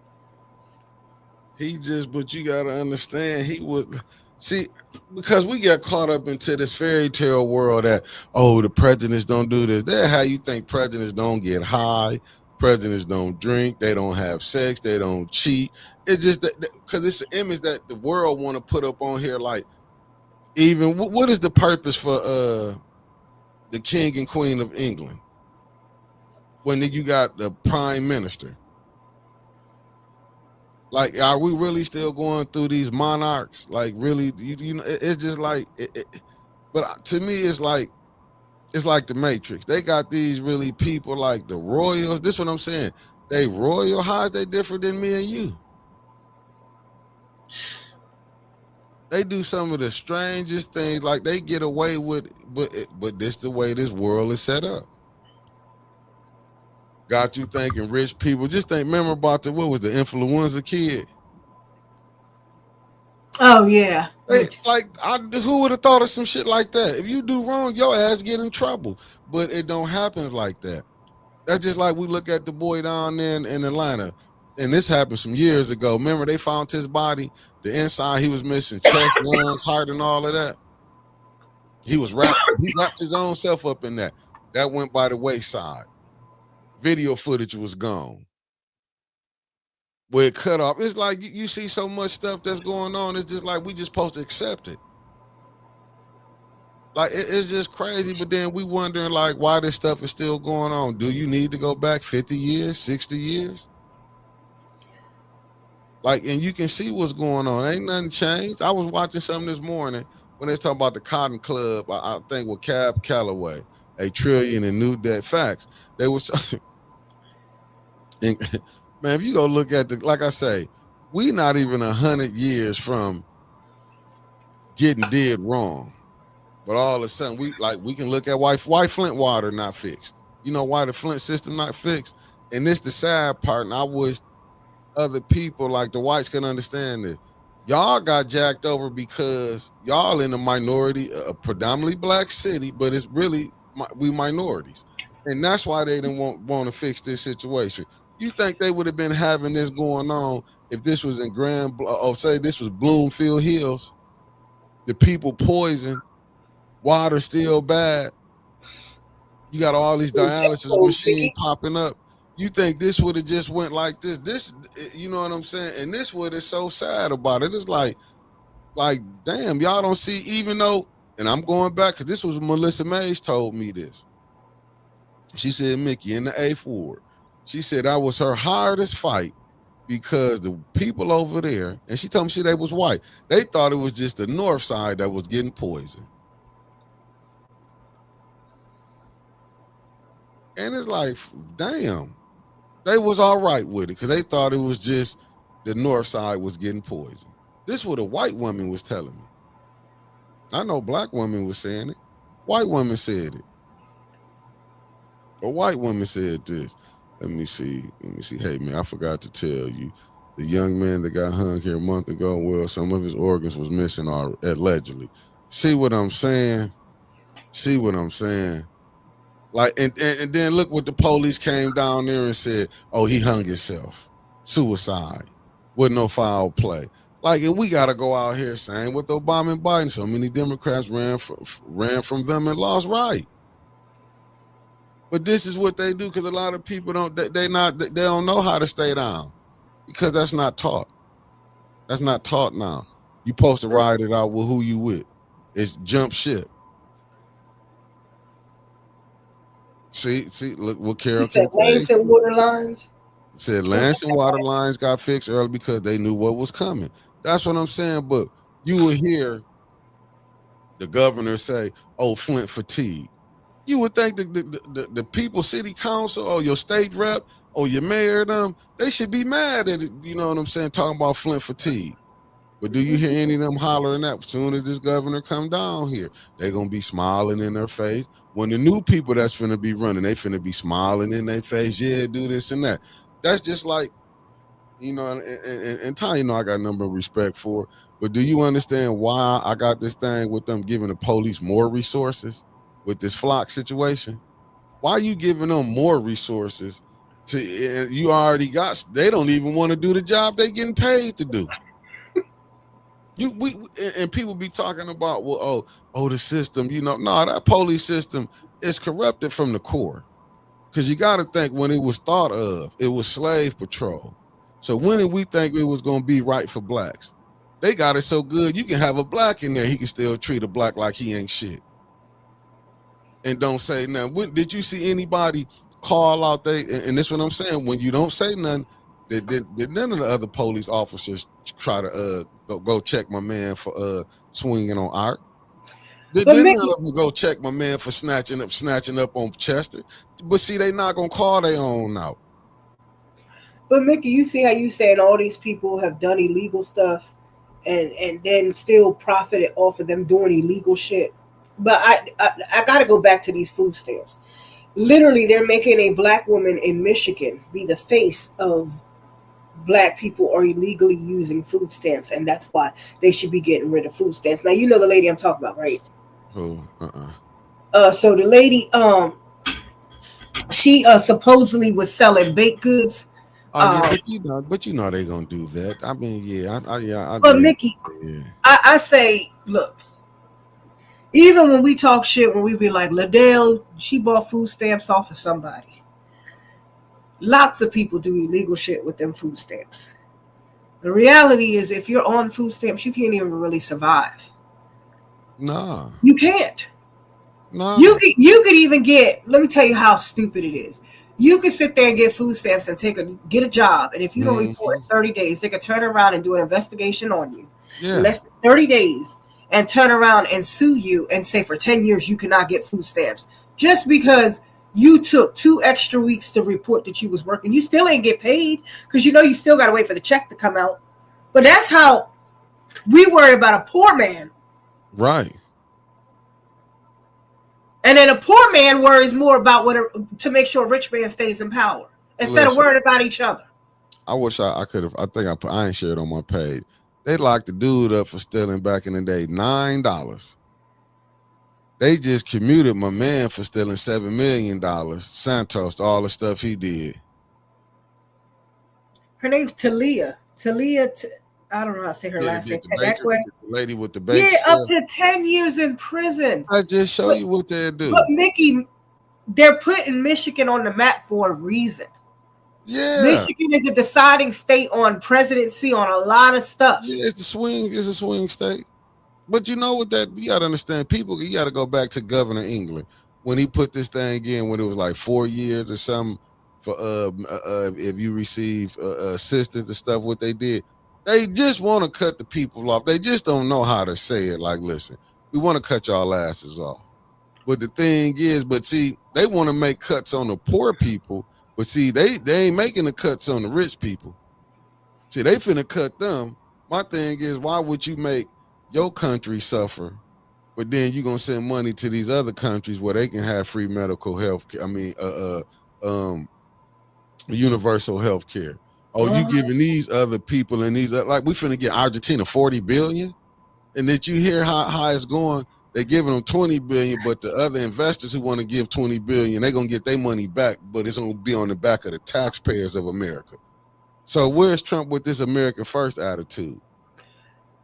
But you got to understand, he was. See, because we get caught up into this fairy tale world that, the presidents don't do this. That's how you think presidents don't get high, presidents don't drink, they don't have sex, they don't cheat. It's just because it's an image that the world want to put up on here. Like, even what is the purpose for the king and queen of England when you got the prime minister? Like, are we really still going through these monarchs? Like, really, you know, it's just like, but to me, it's like the Matrix. They got these really people like the royals. This is what I'm saying. They royal. How is they different than me and you? They do some of the strangest things. Like, they get away with, but this the way this world is set up. Got you thinking rich people. Just think, remember about what was the influenza kid? Oh, yeah. Who would have thought of some shit like that? If you do wrong, your ass get in trouble. But it don't happen like that. That's just like we look at the boy down there in Atlanta. And this happened some years ago. Remember, they found his body. The inside, he was missing chest, lungs, heart, and all of that. He wrapped his own self up in that. That went by the wayside. Video footage was gone. Where it cut off. It's like you see so much stuff that's going on. It's just like we just supposed to accept it. Like, it's just crazy. But then we wondering like why this stuff is still going on. Do you need to go back 50 years, 60 years? Like, and you can see what's going on. Ain't nothing changed. I was watching something this morning when they was talking about the Cotton Club. I think with Cab Calloway, $1 trillion in new debt. Facts. They was. And, man, if you go look at like I say, we not even 100 years from getting dead wrong, but all of a sudden we can look at why Flint water not fixed. You know why the Flint system not fixed? And this the sad part. And I wish other people like the whites can understand this. Y'all got jacked over because y'all in a minority, a predominantly black city, but it's really we minorities, and that's why they didn't want to fix this situation. You think they would have been having this going on if this was in say this was Bloomfield Hills, the people poisoned, water still bad. You got all these dialysis machines Mickey. popping up. You think this would have just went like this? This, you know what I'm saying? And this what is so sad about it. It's like damn, y'all don't see, even though, and I'm going back because this was Melissa Mays told me this. She said, Mickey, in the 8th Ward, she said that was her hardest fight because the people over there, and she told me they was white, they thought it was just the north side that was getting poisoned. And it's like, damn, they was all right with it because they thought it was just the north side was getting poisoned. This what a white woman was telling me. I know black women was saying it. White woman said it. A white woman said this. Let me see. Hey, man, I forgot to tell you. The young man that got hung here a month ago, well, some of his organs was missing allegedly. See what I'm saying? Like, and then look what the police came down there and said, oh, he hung himself. Suicide. With no foul play. Like, and we got to go out here saying with Obama and Biden, so many Democrats ran from them and lost right. But this is what they do because a lot of people they don't know how to stay down because that's not taught. That's not taught now. You supposed to ride it out with who you with. It's jump ship. See, look what Carol said. Lansing water lines. Said Lansing water lines got fixed early because they knew what was coming. That's what I'm saying. But you will hear the governor say, "Oh, Flint fatigue." You would think the people, city council, or your state rep, or your mayor, them, they should be mad at it. You know what I'm saying? Talking about Flint fatigue. But do you hear any of them hollering that as soon as this governor come down here, they're going to be smiling in their face. When the new people that's finna be running, they finna be smiling in their face. Yeah, do this and that. That's just like, you know, and Ty, you know, I got a number of respect for. But do you understand why I got this thing with them giving the police more resources with this flock situation? Why are you giving them more resources to, you already got, they don't even want to do the job they getting paid to do. And people be talking about, well, oh, the system, you know, no, that police system is corrupted from the core. Because you got to think when it was thought of, it was slave patrol. So when did we think it was going to be right for blacks? They got it so good, you can have a black in there, he can still treat a black like he ain't shit. And don't say nothing. Did you see anybody call out there? And this is what I'm saying. When you don't say nothing, did none of the other police officers try to go check my man for swinging on Art? Did none of them go check my man for snatching up on Chester? But see, they not gonna call their own out. But Mickey, you see how you saying all these people have done illegal stuff and then still profited off of them doing illegal shit. But I got to go back to these food stamps. Literally, they're making a black woman in Michigan be the face of black people are illegally using food stamps, and that's why they should be getting rid of food stamps. Now, you know the lady I'm talking about, right? Oh, So the lady, she supposedly was selling baked goods. But you know they gonna do that. I mean, yeah. But Mickey, yeah. I say, look. Even when we talk shit, when we be like, Liddell, she bought food stamps off of somebody. Lots of people do illegal shit with them food stamps. The reality is, if you're on food stamps, you can't even really survive. Nah. You can't. Nah. You could even get, let me tell you how stupid it is. You could sit there and get food stamps and get a job. And if you don't report in 30 days, they could turn around and do an investigation on you. Yeah. In less than 30 days. And turn around and sue you and say for 10 years you cannot get food stamps. Just because you took 2 extra weeks to report that you was working. You still ain't get paid because you know you still got to wait for the check to come out. But that's how we worry about a poor man. Right. And then a poor man worries more about to make sure a rich man stays in power instead of worrying about each other. I wish I could have. I think I ain't shared on my page. They locked the dude up for stealing back in the day $9. They just commuted my man for stealing $7 million. Santos, all the stuff he did. Her name's Talia. I don't know how to say her last name. The lady with the baby. Yeah, up to 10 years in prison. I just show you what they do. But Mickey, they're putting Michigan on the map for a reason. Yeah. Michigan is a deciding state on presidency, on a lot of stuff. Yeah, it's a swing state. But you know what, that you gotta understand, people, you gotta go back to Governor England when he put this thing in, when it was like 4 years or something for if you receive assistance and stuff. What they did, they just want to cut the people off. They just don't know how to say it. Like, listen, we want to cut y'all asses off. But the thing is, but see, they want to make cuts on the poor people. But see, they ain't making the cuts on the rich people. See, they finna cut them. My thing is, why would you make your country suffer, but then you're gonna send money to these other countries where they can have free medical health? Universal health care. Oh, you giving these other people and these, like, we finna get Argentina 40 billion, and that you hear how it's going. They're giving them 20 billion, but the other investors who want to give 20 billion, they're gonna get their money back, but it's gonna be on the back of the taxpayers of America. So where's Trump with this America First attitude?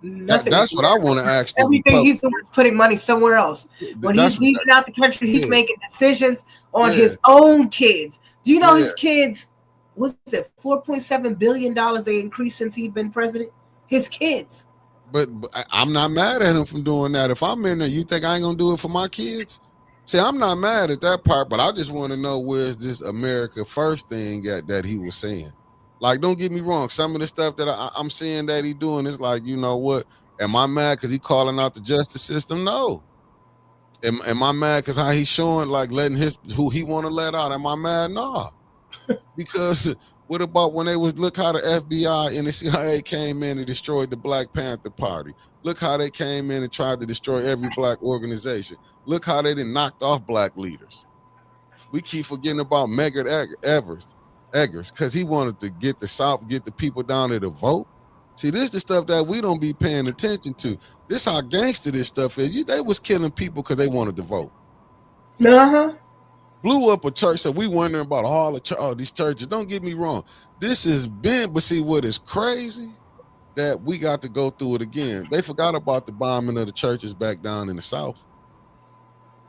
That's what I want to ask. Everything he's doing is putting money somewhere else. When he's leaving out the country, he's making decisions on his own kids. Do you know his kids? What's it? $4.7 billion they increased since he's been president. His kids. But I'm not mad at him for doing that. If I'm in there, you think I ain't gonna do it for my kids? See, I'm not mad at that part, but I just want to know where's this America First thing that he was saying. Like, don't get me wrong. Some of the stuff that I'm seeing that he doing is like, you know what? Am I mad because he calling out the justice system? No. Am I mad because how he's showing, like, letting who he want to let out? Am I mad? No. Because what about when they look how the FBI and the CIA came in and destroyed the Black Panther Party? Look how they came in and tried to destroy every black organization. Look how they done knocked off black leaders. We keep forgetting about Medgar Evers because he wanted to get the South, get the people down there to vote. See, this is the stuff that we don't be paying attention to. This how gangster this stuff is. They was killing people because they wanted to vote. Blew up a church, so we wondering about all these churches. Don't get me wrong. This has been, but see what is crazy? That we got to go through it again. They forgot about the bombing of the churches back down in the South.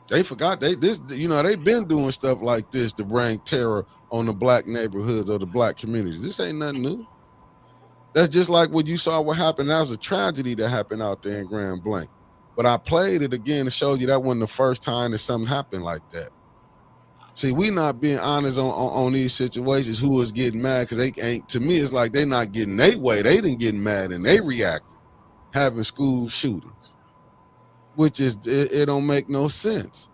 They forgot they've been doing stuff like this to bring terror on the black neighborhoods or the black communities. This ain't nothing new. That's just like what you saw what happened. That was a tragedy that happened out there in Grand Blanc. But I played it again to show you that wasn't the first time that something happened like that. See, we not being honest on these situations. Who is getting mad because they ain't? To me, it's like they not getting their way. They didn't get mad and they reacted, having school shootings, which is it don't make no sense.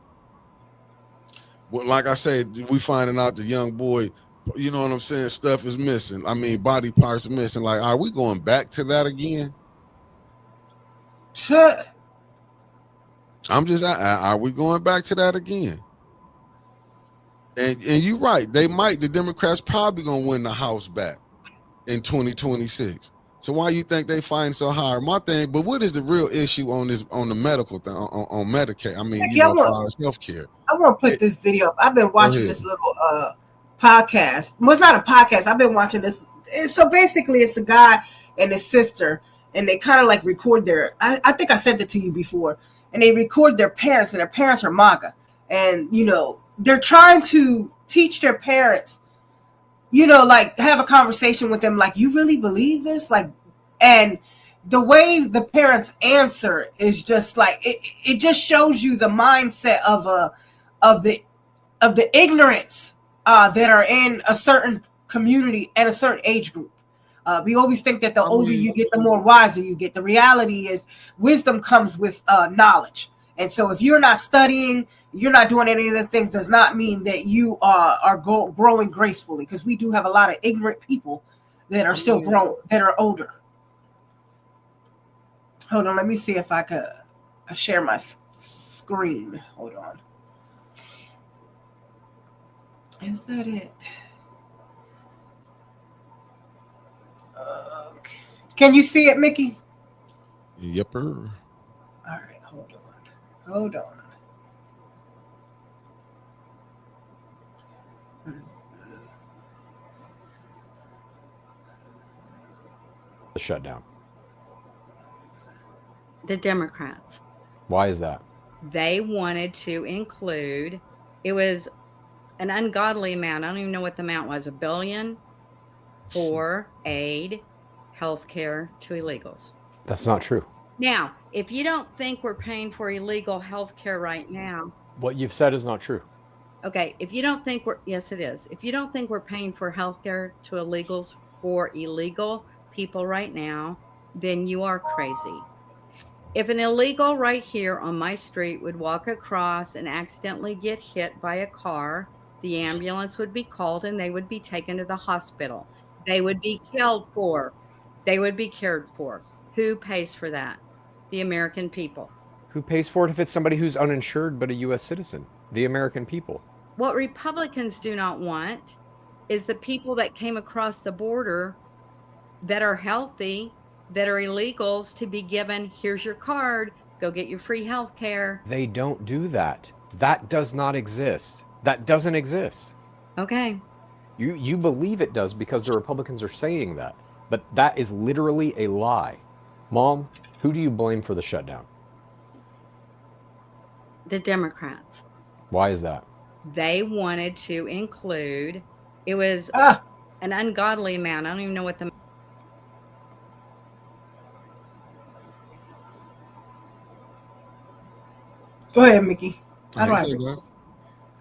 But like I said, we finding out the young boy, you know what I'm saying, stuff is missing. I mean, body parts are missing. Like, are we going back to that again? Sure. Are we going back to that again? And you're right. The Democrats probably gonna win the House back in 2026. So why you think they find so hard? My thing, but what is the real issue on the medical thing, on Medicaid? I mean, healthcare. I want to put this video up. I've been watching this little podcast. Well, it's not a podcast. I've been watching this. So basically, it's a guy and his sister, and they kind of like record I think I said that to you before, and they record their parents, and their parents are MAGA, and they're trying to teach their parents, like have a conversation with them, like, you really believe this? Like, and the way the parents answer is just like, it just shows you the mindset of the ignorance that are in a certain community and a certain age group. We always think that the older you get, the more wiser you get. The reality is wisdom comes with knowledge. And so if you're not studying, you're not doing any of the things, does not mean that you are growing gracefully, because we do have a lot of ignorant people that are still growing, that are older. Hold on, let me see if I could share my screen. Hold on. Is that it? Okay. Can you see it, Mickey? Yepper. All right, hold on. The shutdown. The Democrats. Why is that? They wanted to include, it was an ungodly amount. I don't even know what the amount was, $1 billion for aid, healthcare to illegals. That's not true. Now, if you don't think we're paying for illegal healthcare right now, What you've said is not true. okay, if you don't think yes, it is. If you don't think we're paying for healthcare to illegals for illegal people right now, then you are crazy. If an illegal right here on my street would walk across and accidentally get hit by a car, the ambulance would be called and they would be taken to the hospital. They would be cared for. They would be cared for. Who pays for that? The American people. Who pays for it if it's somebody who's uninsured but a U.S. citizen? The American people. What Republicans do not want is the people that came across the border that are healthy, that are illegals, to be given, here's your card, go get your free health care. They don't do that. That does not exist. That doesn't exist. Okay. You believe it does because the Republicans are saying that. But that is literally a lie. Mom, who do you blame for the shutdown? The Democrats. Why is that? They wanted to include, it was an ungodly amount. I don't even know what the Go ahead, Mickey. I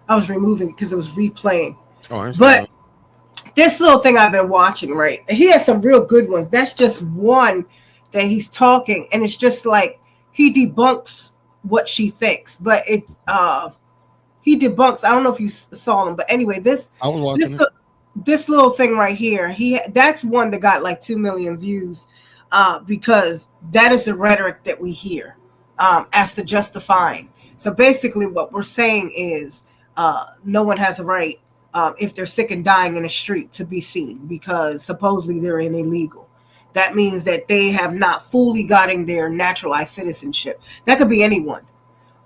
I was removing it because it was replaying. Oh, but this little thing I've been watching, right? He has some real good ones. That's just one that he's talking, and it's just like he debunks what she thinks, but he debunks. I don't know if you saw them, but anyway, I was watching this little thing right here. That's one that got like 2 million views because that is the rhetoric that we hear as to justifying. So basically, what we're saying is no one has a right if they're sick and dying in the street to be seen because supposedly they're an illegal. That means that they have not fully gotten their naturalized citizenship. That could be anyone.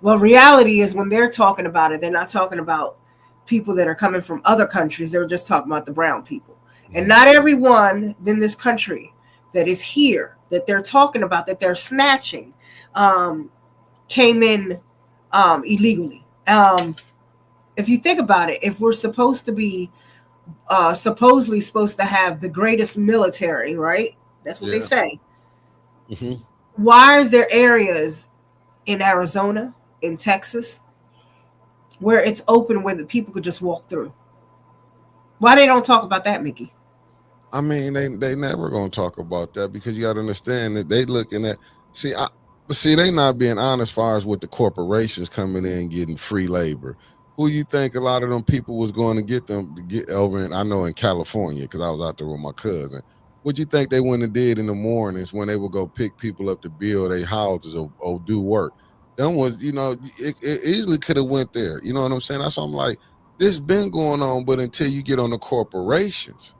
Well, reality is when they're talking about it, they're not talking about people that are coming from other countries. They're just talking about the brown people. And not everyone in this country that is here, that they're talking about, that they're snatching, came in illegally. If you think about it, if we're supposed to be supposedly supposed to have the greatest military, right? That's what they say. Mm-hmm. Why is there areas in Arizona, in Texas, where it's open where the people could just walk through? Why they don't talk about that, Mickey? I mean, they never gonna talk about that because you got to understand that they looking at they not being honest as far as with the corporations coming in getting free labor. Who you think a lot of them people was going to get them to get over in? I know in California because I was out there with my cousin. What you think they went and did in the mornings when they would go pick people up to build their houses or do work? Them was, it easily could have went there. You know what I'm saying? That's why I'm like, this been going on, but until you get on the corporations,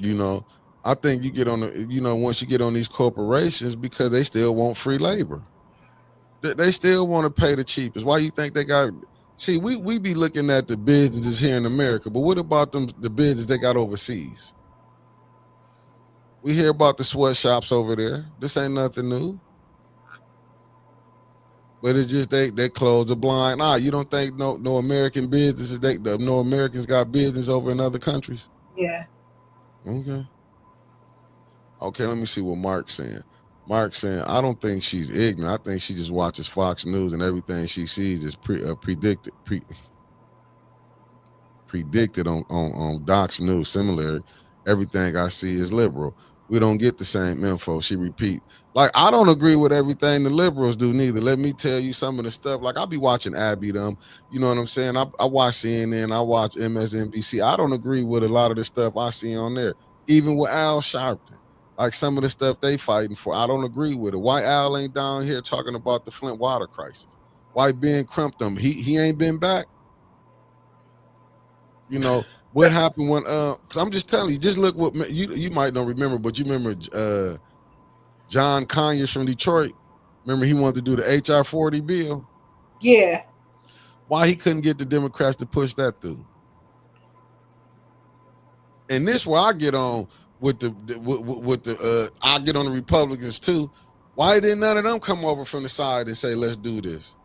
I think you get on the, once you get on these corporations because they still want free labor. They still want to pay the cheapest. Why you think they got? See, we be looking at the businesses here in America, but what about the business they got overseas? We hear about the sweatshops over there. This ain't nothing new. But it's just they close a blind eye. You don't think no American businesses, no Americans got business over in other countries? Yeah. Okay, let me see what Mark's saying. Mark's saying, I don't think she's ignorant. I think she just watches Fox News and everything she sees is predicted on Doc's News. Similarly, everything I see is liberal. We don't get the same info. She repeat. Like, I don't agree with everything the liberals do neither. Let me tell you some of the stuff. Like, I'll be watching Abby them. You know what I'm saying? I watch CNN. I watch MSNBC. I don't agree with a lot of the stuff I see on there. Even with Al Sharpton. Like some of the stuff they fighting for, I don't agree with it. Why Al ain't down here talking about the Flint water crisis? Why Ben Crumpton, he ain't been back? What happened when because I'm just telling you, just look what you might don't remember, but you remember John Conyers from Detroit. Remember he wanted to do the HR 40 bill? Yeah. Why he couldn't get the Democrats to push that through? And this where I get on with the I get on the Republicans too. Why didn't none of them come over from the side and say, let's do this?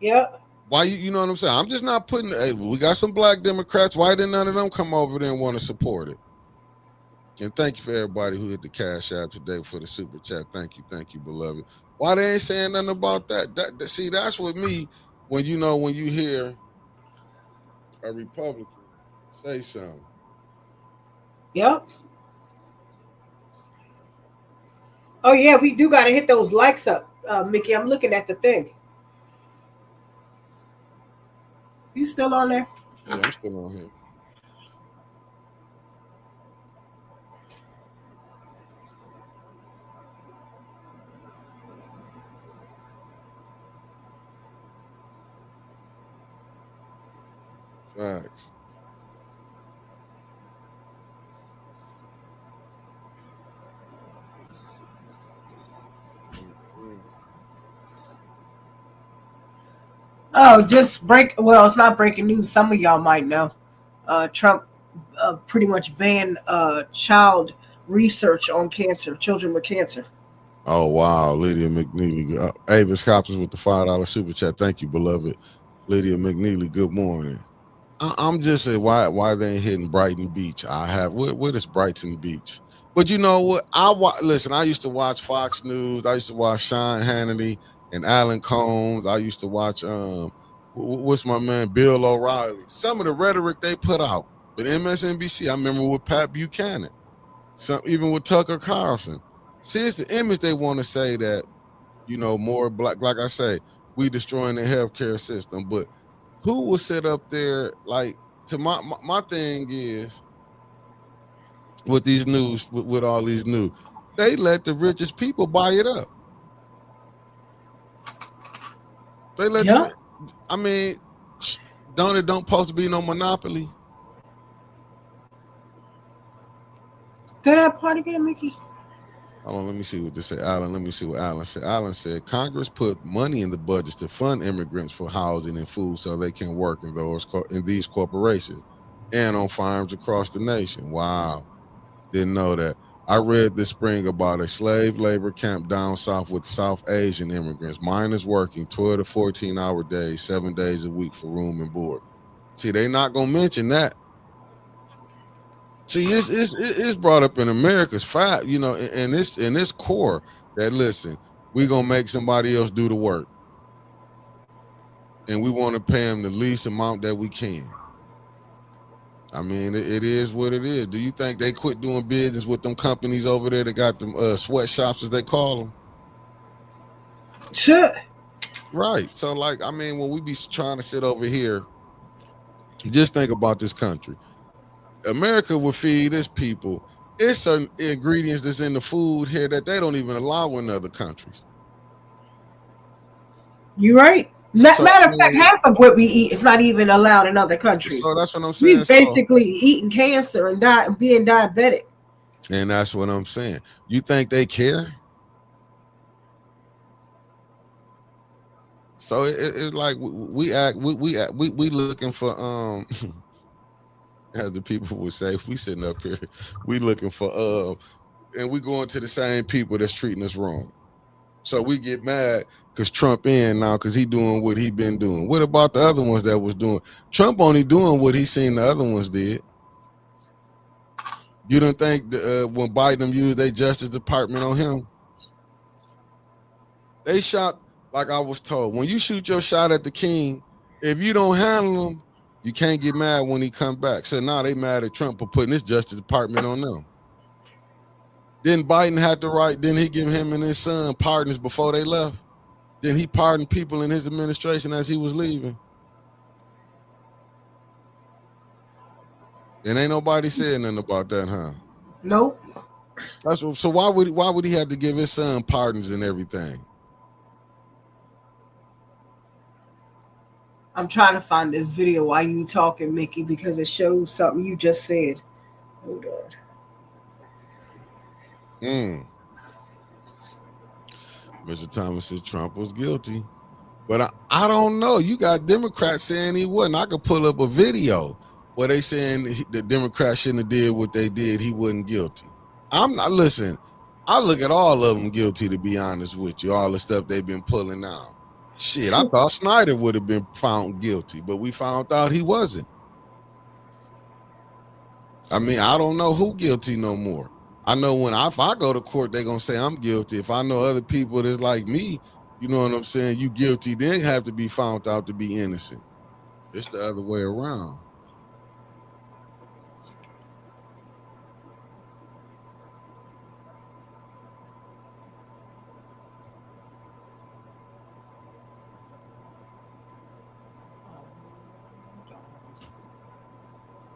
Yep. Why you know what I'm saying? I'm just not putting. Hey, we got some black Democrats. Why didn't none of them come over there and want to support it? And thank you for everybody who hit the cash out today for the super chat. Thank you, beloved. Why they ain't saying nothing about that? See, that's with me when you hear a Republican say something. Yep. Oh yeah, we do got to hit those likes up, Mickey. I'm looking at the thing. You still on there? Yeah, I'm still on here. Facts. Oh, well, it's not breaking news. Some of y'all might know. Trump pretty much banned child research on cancer, children with cancer. Oh wow, Lydia McNeely. Avis Coppers with the $5 super chat. Thank you, beloved. Lydia McNeely, good morning. I'm just saying why they ain't hitting Brighton Beach. What is Brighton Beach? But you know what? Listen, I used to watch Fox News. I used to watch Sean Hannity and Alan Combs. I used to watch what's my man Bill O'Reilly. Some of the rhetoric they put out. But MSNBC, I remember with Pat Buchanan. Even with Tucker Carlson. See, it's the image they want to say that, more black. Like I say, we destroying the healthcare system. But who will sit up there my thing is with these news, with all these news, they let the richest people buy it up. They let them, I mean, don't supposed to be no monopoly. Say that part again, Mickey. Hold on, let me see what this said. Let me see what Alan said. Alan said Congress put money in the budgets to fund immigrants for housing and food so they can work in these corporations and on farms across the nation. Wow. Didn't know that. I read this spring about a slave labor camp down south with South Asian immigrants, minors working 12 to 14-hour days, 7 days a week for room and board. See, they not going to mention that. See, it's brought up in America's fact, in this core that, listen, we're going to make somebody else do the work. And we want to pay them the least amount that we can. I mean, it is what it is. Do you think they quit doing business with them companies over there that got them sweatshops, as they call them? Sure. Right. So, when we be trying to sit over here, just think about this country. America will feed its people. It's certain ingredients that's in the food here that they don't even allow in other countries. You're right. Matter of fact, half of what we eat is not even allowed in other countries. So that's what I'm saying. We basically eating cancer and being diabetic. And that's what I'm saying. You think they care? So it's like we looking for as the people would say, we sitting up here, we looking for and we going to the same people that's treating us wrong. So we get mad because Trump in now because he doing what he been doing. What about the other ones that was doing? Trump only doing what he seen the other ones did. You don't think when Biden used their Justice Department on him? They shot, like I was told, when you shoot your shot at the king, if you don't handle him, you can't get mad when he come back. So now they mad at Trump for putting his Justice Department on them. Then Biden had the right, then he give him and his son pardons before they left. Then he pardoned people in his administration as he was leaving. And ain't nobody said nothing about that, huh? Nope. So why would he have to give his son pardons and everything? I'm trying to find this video while you talking, Mickey, because it shows something you just said. Hold on. Mr. Thomas said Trump was guilty. But I don't know. You got Democrats saying he wasn't. I could pull up a video where they saying the Democrats shouldn't have did what they did. He wasn't guilty. I'm not, listen, I look at all of them guilty, to be honest with you, all the stuff they've been pulling out. Shit, I thought Snyder would have been found guilty, but we found out he wasn't. I mean, I don't know who guilty no more. I know if I go to court, they're gonna say I'm guilty. If I know other people that's like me, you know what I'm saying, you guilty, then have to be found out to be innocent. It's the other way around.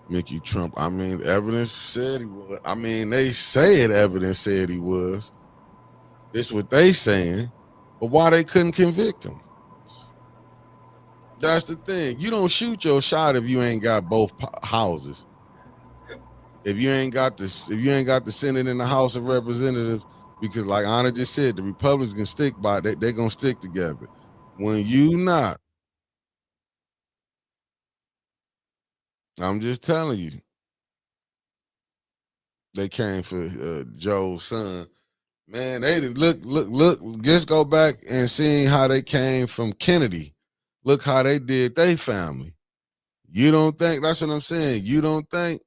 Mickey Trump. I mean, evidence said he was. I mean, they said evidence said he was. It's what they saying. But why they couldn't convict him? That's the thing. You don't shoot your shot if you ain't got both houses. If you ain't got the Senate and the House of Representatives, because like Anna just said, the Republicans can stick by it. They're gonna stick together. When you not, I'm just telling you. They came for Joe's son. Man, they didn't look. Just go back and see how they came from Kennedy. Look how they did their family. You don't think, that's what I'm saying. You don't think.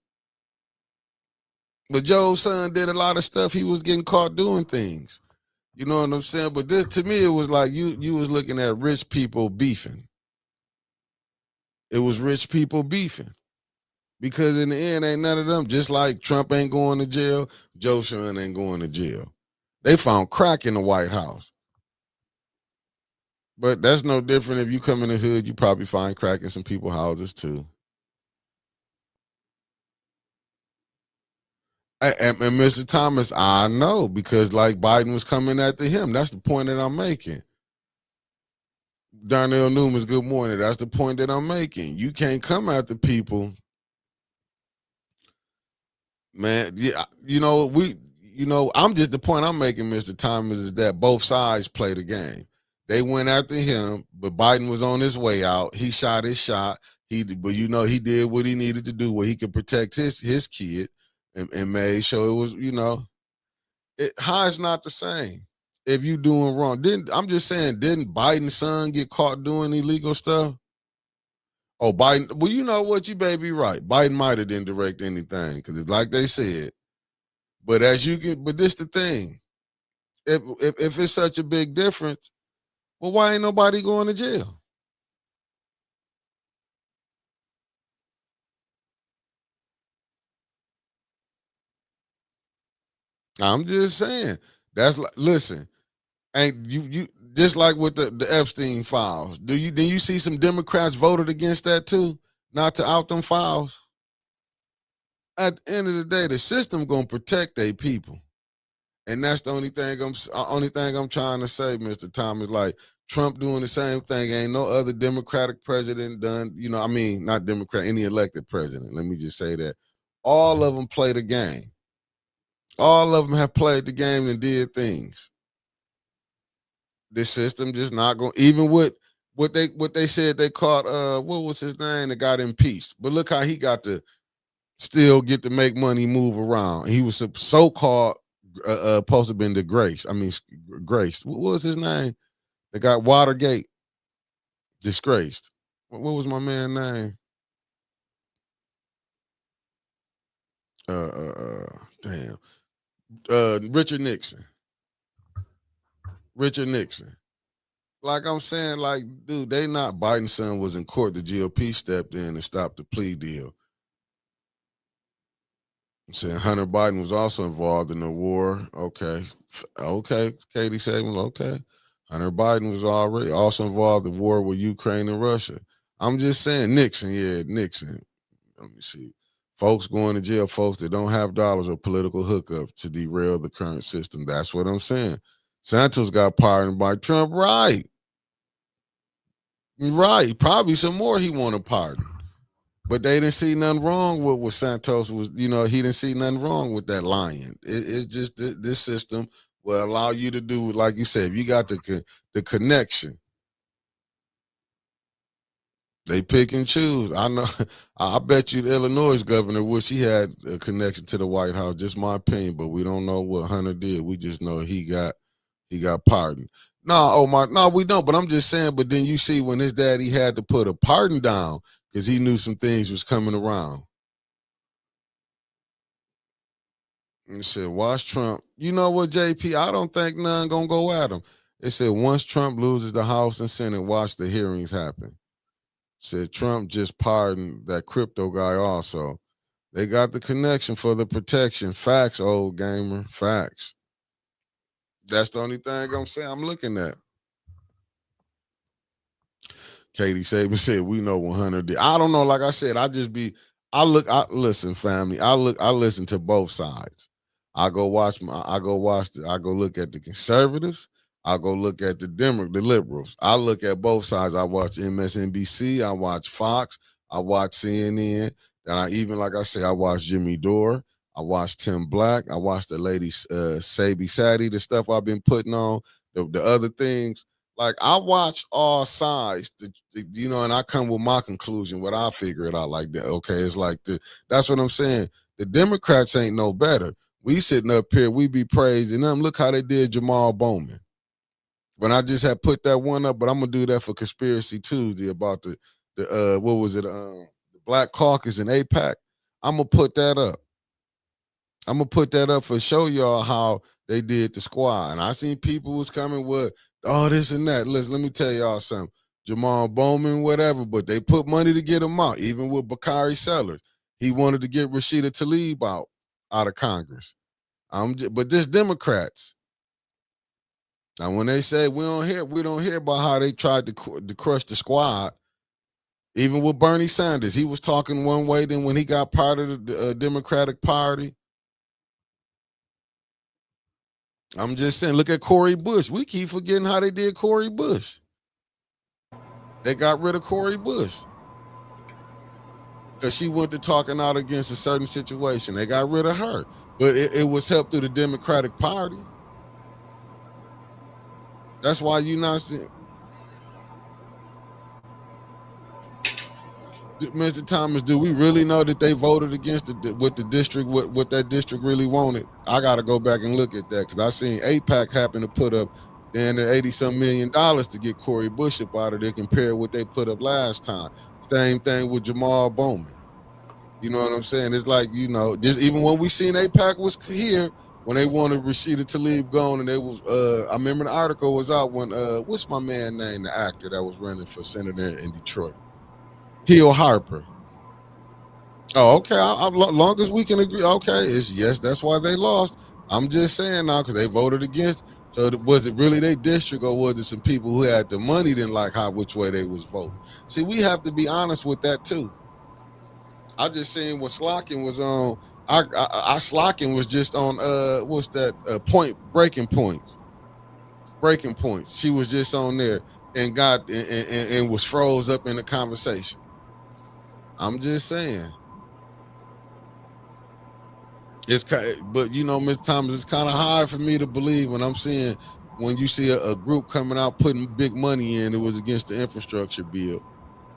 But Joe's son did a lot of stuff. He was getting caught doing things. You know what I'm saying? But this, to me, it was like you was looking at rich people beefing. It was rich people beefing. Because in the end, ain't none of them, just like Trump ain't going to jail, Joe son ain't going to jail. They found crack in the White House. But that's no different. If you come in the hood, you probably find crack in some people's houses too. And Mr. Thomas, I know, because like Biden was coming after him. That's the point that I'm making. Darnell Newman's good morning. That's the point that I'm making. You can't come after people. Man, yeah, I'm just, the point I'm making, Mr. Thomas, is that both sides play the game. They went after him, but Biden was on his way out. He shot his shot. He did what he needed to do where he could protect his kid and made sure it was, how it's not the same if you doing wrong. I'm just saying, didn't Biden's son get caught doing illegal stuff? Oh, Biden, well, you know what, you may be right. Biden might have didn't direct anything, because like they said, but this the thing. If it's such a big difference, well, why ain't nobody going to jail? I'm just saying. That's like, listen, ain't you just like with the Epstein files. Then you see some Democrats voted against that too, not to out them files? At the end of the day, the system gonna protect their people. And that's the only thing I'm trying to say, Mr. Thomas. Like, Trump doing the same thing. Ain't no other Democratic president done, not Democrat, any elected president. Let me just say that. All of them play the game. All of them have played the game and did things. This system just not going, even with what they said they caught, what was his name that got impeached. But look how he got to still get to make money move around. He was so-called supposed to have been Grace. What was his name? They got Watergate disgraced. What was my man's name? Richard Nixon. Like I'm saying, like, dude, Biden's son was in court. The GOP stepped in and stopped the plea deal. I'm saying Hunter Biden was also involved in the war. Okay, Katie Sagan, okay. Hunter Biden was already also involved in the war with Ukraine and Russia. I'm just saying, Nixon. Let me see. Folks going to jail, folks that don't have dollars or political hookup to derail the current system. That's what I'm saying. Santos got pardoned by Trump, right? Probably some more he want to pardon. But they didn't see nothing wrong with what Santos was, he didn't see nothing wrong with that lying. It's just this system will allow you to do, like you said, if you got the connection. They pick and choose. I know. I bet you the Illinois governor wish he had a connection to the White House. Just my opinion, but we don't know what Hunter did. We just know he got He got pardoned. No, Omar, no, we don't. But I'm just saying. But then you see when his daddy had to put a pardon down because he knew some things was coming around. And it said, watch Trump. You know what, JP? I don't think none gonna go at him. It said once Trump loses the House and Senate, watch the hearings happen. Said Trump just pardoned that crypto guy also. They got the connection for the protection. Facts, old gamer. Facts. That's the only thing I'm saying I'm looking at. Katie Saban said, we know 100. I don't know. Like I said, I listen, family. I listen to both sides. I go look at the conservatives. I go look at the liberals. I look at both sides. I watch MSNBC. I watch Fox. I watch CNN. And I watch Jimmy Dore. I watch Tim Black. I watch the lady Sabi Sadi, the stuff I've been putting on, the other things. Like, I watch all sides, and I come with my conclusion, what I figure it out like that. Okay, it's like that's what I'm saying. The Democrats ain't no better. We sitting up here, we be praising them. Look how they did Jamal Bowman. When I just had put that one up, but I'm gonna do that for Conspiracy Tuesday about the the Black Caucus in AIPAC. I'm gonna put that up. I'm gonna put that up for show y'all how they did the squad. And I seen people was coming with this and that. Listen, let me tell y'all something. Jamal Bowman, whatever, but they put money to get him out. Even with Bakari Sellers, he wanted to get Rashida Tlaib out of Congress. But this Democrats. Now, when they say we don't hear about how they tried to crush the squad. Even with Bernie Sanders, he was talking one way. Then when he got part of the Democratic Party, I'm just saying, look at Cori Bush. We keep forgetting how they did Cori Bush. They got rid of Cori Bush because she went to talking out against a certain situation. They got rid of her, but it was helped through the Democratic Party. That's why you not seeing. Mr. Thomas, do we really know that they voted against what that district really wanted? I got to go back and look at that because I seen AIPAC happen to put up $80-some million to get Cori Bush up out of there compared to what they put up last time. Same thing with Jamal Bowman. You know what I'm saying? It's like, just even when we seen AIPAC was here, when they wanted Rashida Tlaib gone, and they was, I remember the article was out when, what's my man name, the actor that was running for senator in Detroit? Hill Harper. Oh, okay. Long as we can agree. Okay, yes. That's why they lost. I'm just saying now because they voted against. So was it really their district, or was it some people who had the money didn't like which way they was voting? See, we have to be honest with that too. I just seen what Slockin was on. Slockin was just on what's that breaking points. Breaking points. She was just on there and got and was froze up in the conversation. I'm just saying. But Mr. Thomas, it's kind of hard for me to believe when you see a group coming out putting big money in, it was against the infrastructure bill.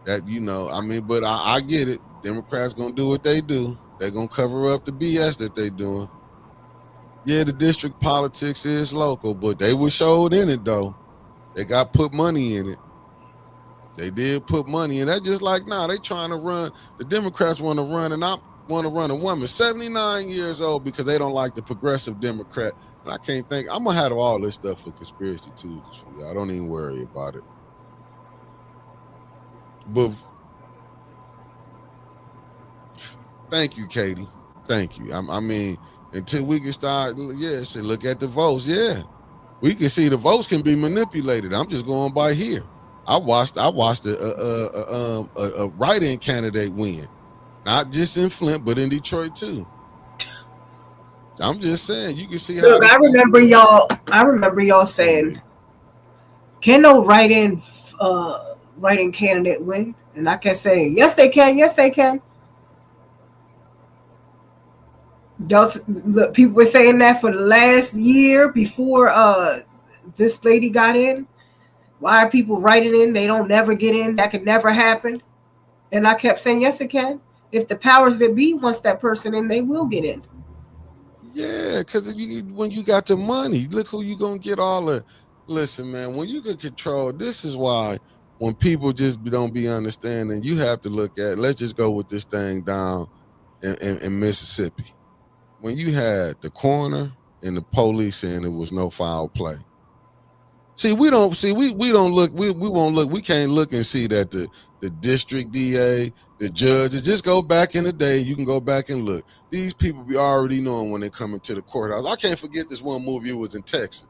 That but I get it. Democrats gonna do what they do. They're gonna cover up the BS that they doing. Yeah, the district politics is local, but they were showed in it though. They got put money in it. They did put money in. That's just like they trying to run. The Democrats want to run, and I want to run a woman, 79 years old, because they don't like the progressive Democrat. And I can't think. I'm gonna have all this stuff for Conspiracy Tuesdays for y'all. Don't even worry about it. But thank you, Katie. Thank you. I mean, until we can start, look at the votes. Yeah, we can see the votes can be manipulated. I'm just going by here. I watched a write-in candidate win, not just in Flint, but in Detroit too. I'm just saying, you can see. Look, I remember y'all saying, "Can no write-in candidate win?" And I kept saying, "Yes, they can. Yes, they can." Look, people were saying that for the last year before this lady got in. Why are people writing in? They don't never get in. That could never happen. And I kept saying, yes, it can. If the powers that be wants that person in, they will get in. Yeah, because when you got the money, look who you gonna get all the. Listen, man, when you can control, this is why when people just don't be understanding, you have to look at. Let's just go with this thing down in Mississippi. When you had the coroner and the police saying there was no foul play. See, we don't look, we won't look, we can't look and see that the district DA, the judge, just go back in the day, you can go back and look. These people be already knowing when they come into the courthouse. I can't forget this one movie, it was in Texas.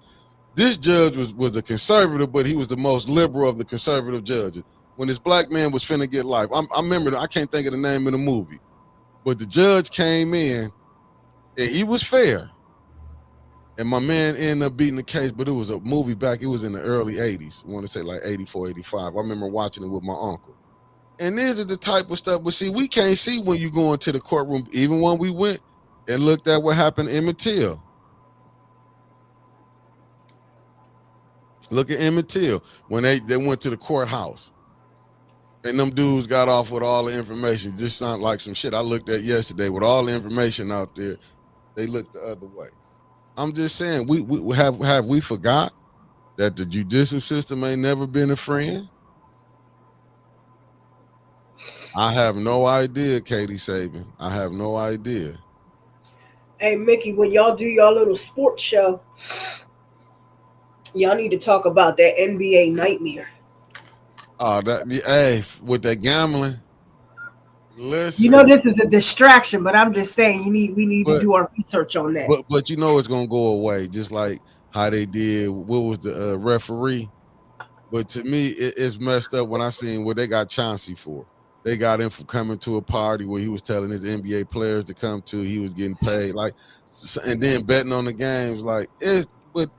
This judge was a conservative, but he was the most liberal of the conservative judges. When this black man was finna get life, I remember, I can't think of the name of the movie, but the judge came in and he was fair. And my man ended up beating the case, but it was a movie back. It was in the early 80s. I want to say like 84, 85. I remember watching it with my uncle. And this is the type of stuff, but see, we can't see when you go into the courtroom, even when we went and looked at what happened in Emmett Till. Look at Emmett Till when they went to the courthouse. And them dudes got off with all the information. Just sound like some shit I looked at yesterday with all the information out there. They looked the other way. I'm just saying, we have we forgot that the judicial system ain't never been a friend? I have no idea, Katie Saban. I have no idea. Hey, Mickey, when y'all do y'all little sports show, y'all need to talk about that NBA nightmare. Oh, hey, with that gambling. Listen. You know this is a distraction, but I'm just saying we need to do our research on that. But you know it's gonna go away, just like how they did. What was the referee? But to me, it's messed up when I seen what they got Chauncey for. They got him for coming to a party where he was telling his NBA players to come to. He was getting paid, like, and then betting on the games. Like, but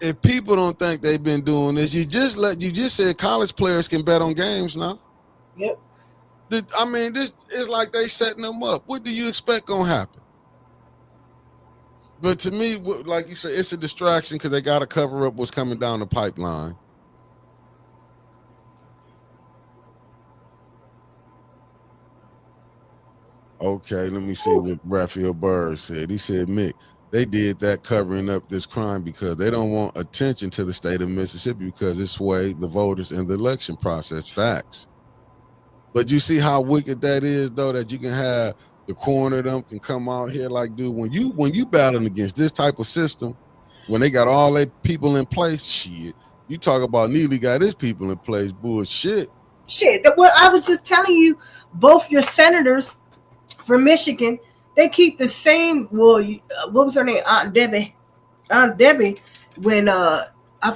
if people don't think they've been doing this, you just said college players can bet on games now. Yep. I mean, this is like they setting them up. What do you expect gonna happen? But to me, like you said, it's a distraction because they got to cover up what's coming down the pipeline. Okay, let me see what Raphael Bird said. He said, Mick, they did that covering up this crime because they don't want attention to the state of Mississippi because it swayed the voters in the election process. Facts. But you see how wicked that is, though, that you can have the coroner them can come out here like, dude, when you battling against this type of system, when they got all their people in place, shit, you talk about Neely got his people in place, bullshit. Shit, well, I was just telling you, both your senators from Michigan, they keep the same, well, what was her name? Aunt Debbie, when, I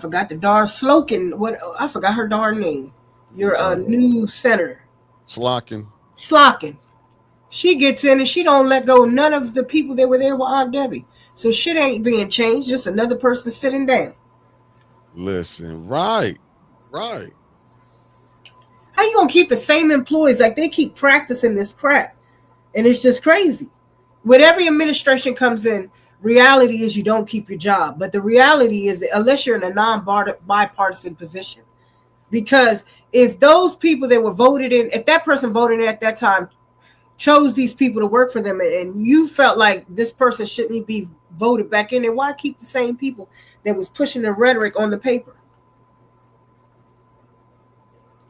forgot the darn Slocum, I forgot her darn name, your new senator. Slocum. She gets in and she don't let go of none of the people that were there with Aunt Debbie. So shit ain't being changed. Just another person sitting down. Listen, right. How you gonna keep the same employees? Like they keep practicing this crap, and it's just crazy. With every administration comes in, reality is you don't keep your job. But the reality is that unless you're in a non-bipartisan position. Because if those people that were voted in, if that person voted in at that time chose these people to work for them and you felt like this person shouldn't be voted back in, then why keep the same people that was pushing the rhetoric on the paper?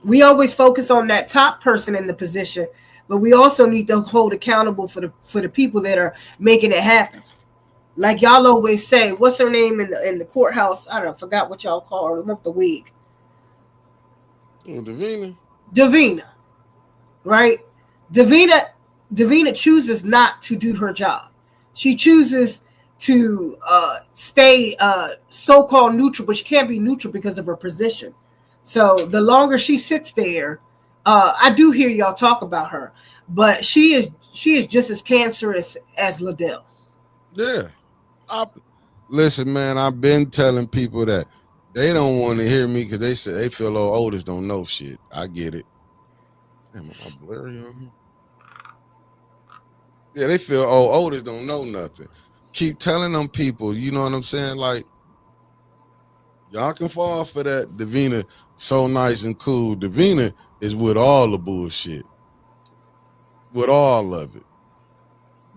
We always focus on that top person in the position, but we also need to hold accountable for the people that are making it happen. Like y'all always say, what's her name in the courthouse? I forgot what y'all call her. With the wig. Davina, right? Davina chooses not to do her job. She chooses to stay so-called neutral, but she can't be neutral because of her position. So the longer she sits there, I do hear y'all talk about her, but she is just as cancerous as Liddell. Yeah. Listen, man, I've been telling people that. They don't want to hear me because they say they feel Otis don't know shit. I get it. Damn, am I blurry on here? Yeah, they feel Otis don't know nothing. Keep telling them people, you know what I'm saying? Like, y'all can fall for that. Davina, so nice and cool. Davina is with all the bullshit. With all of it.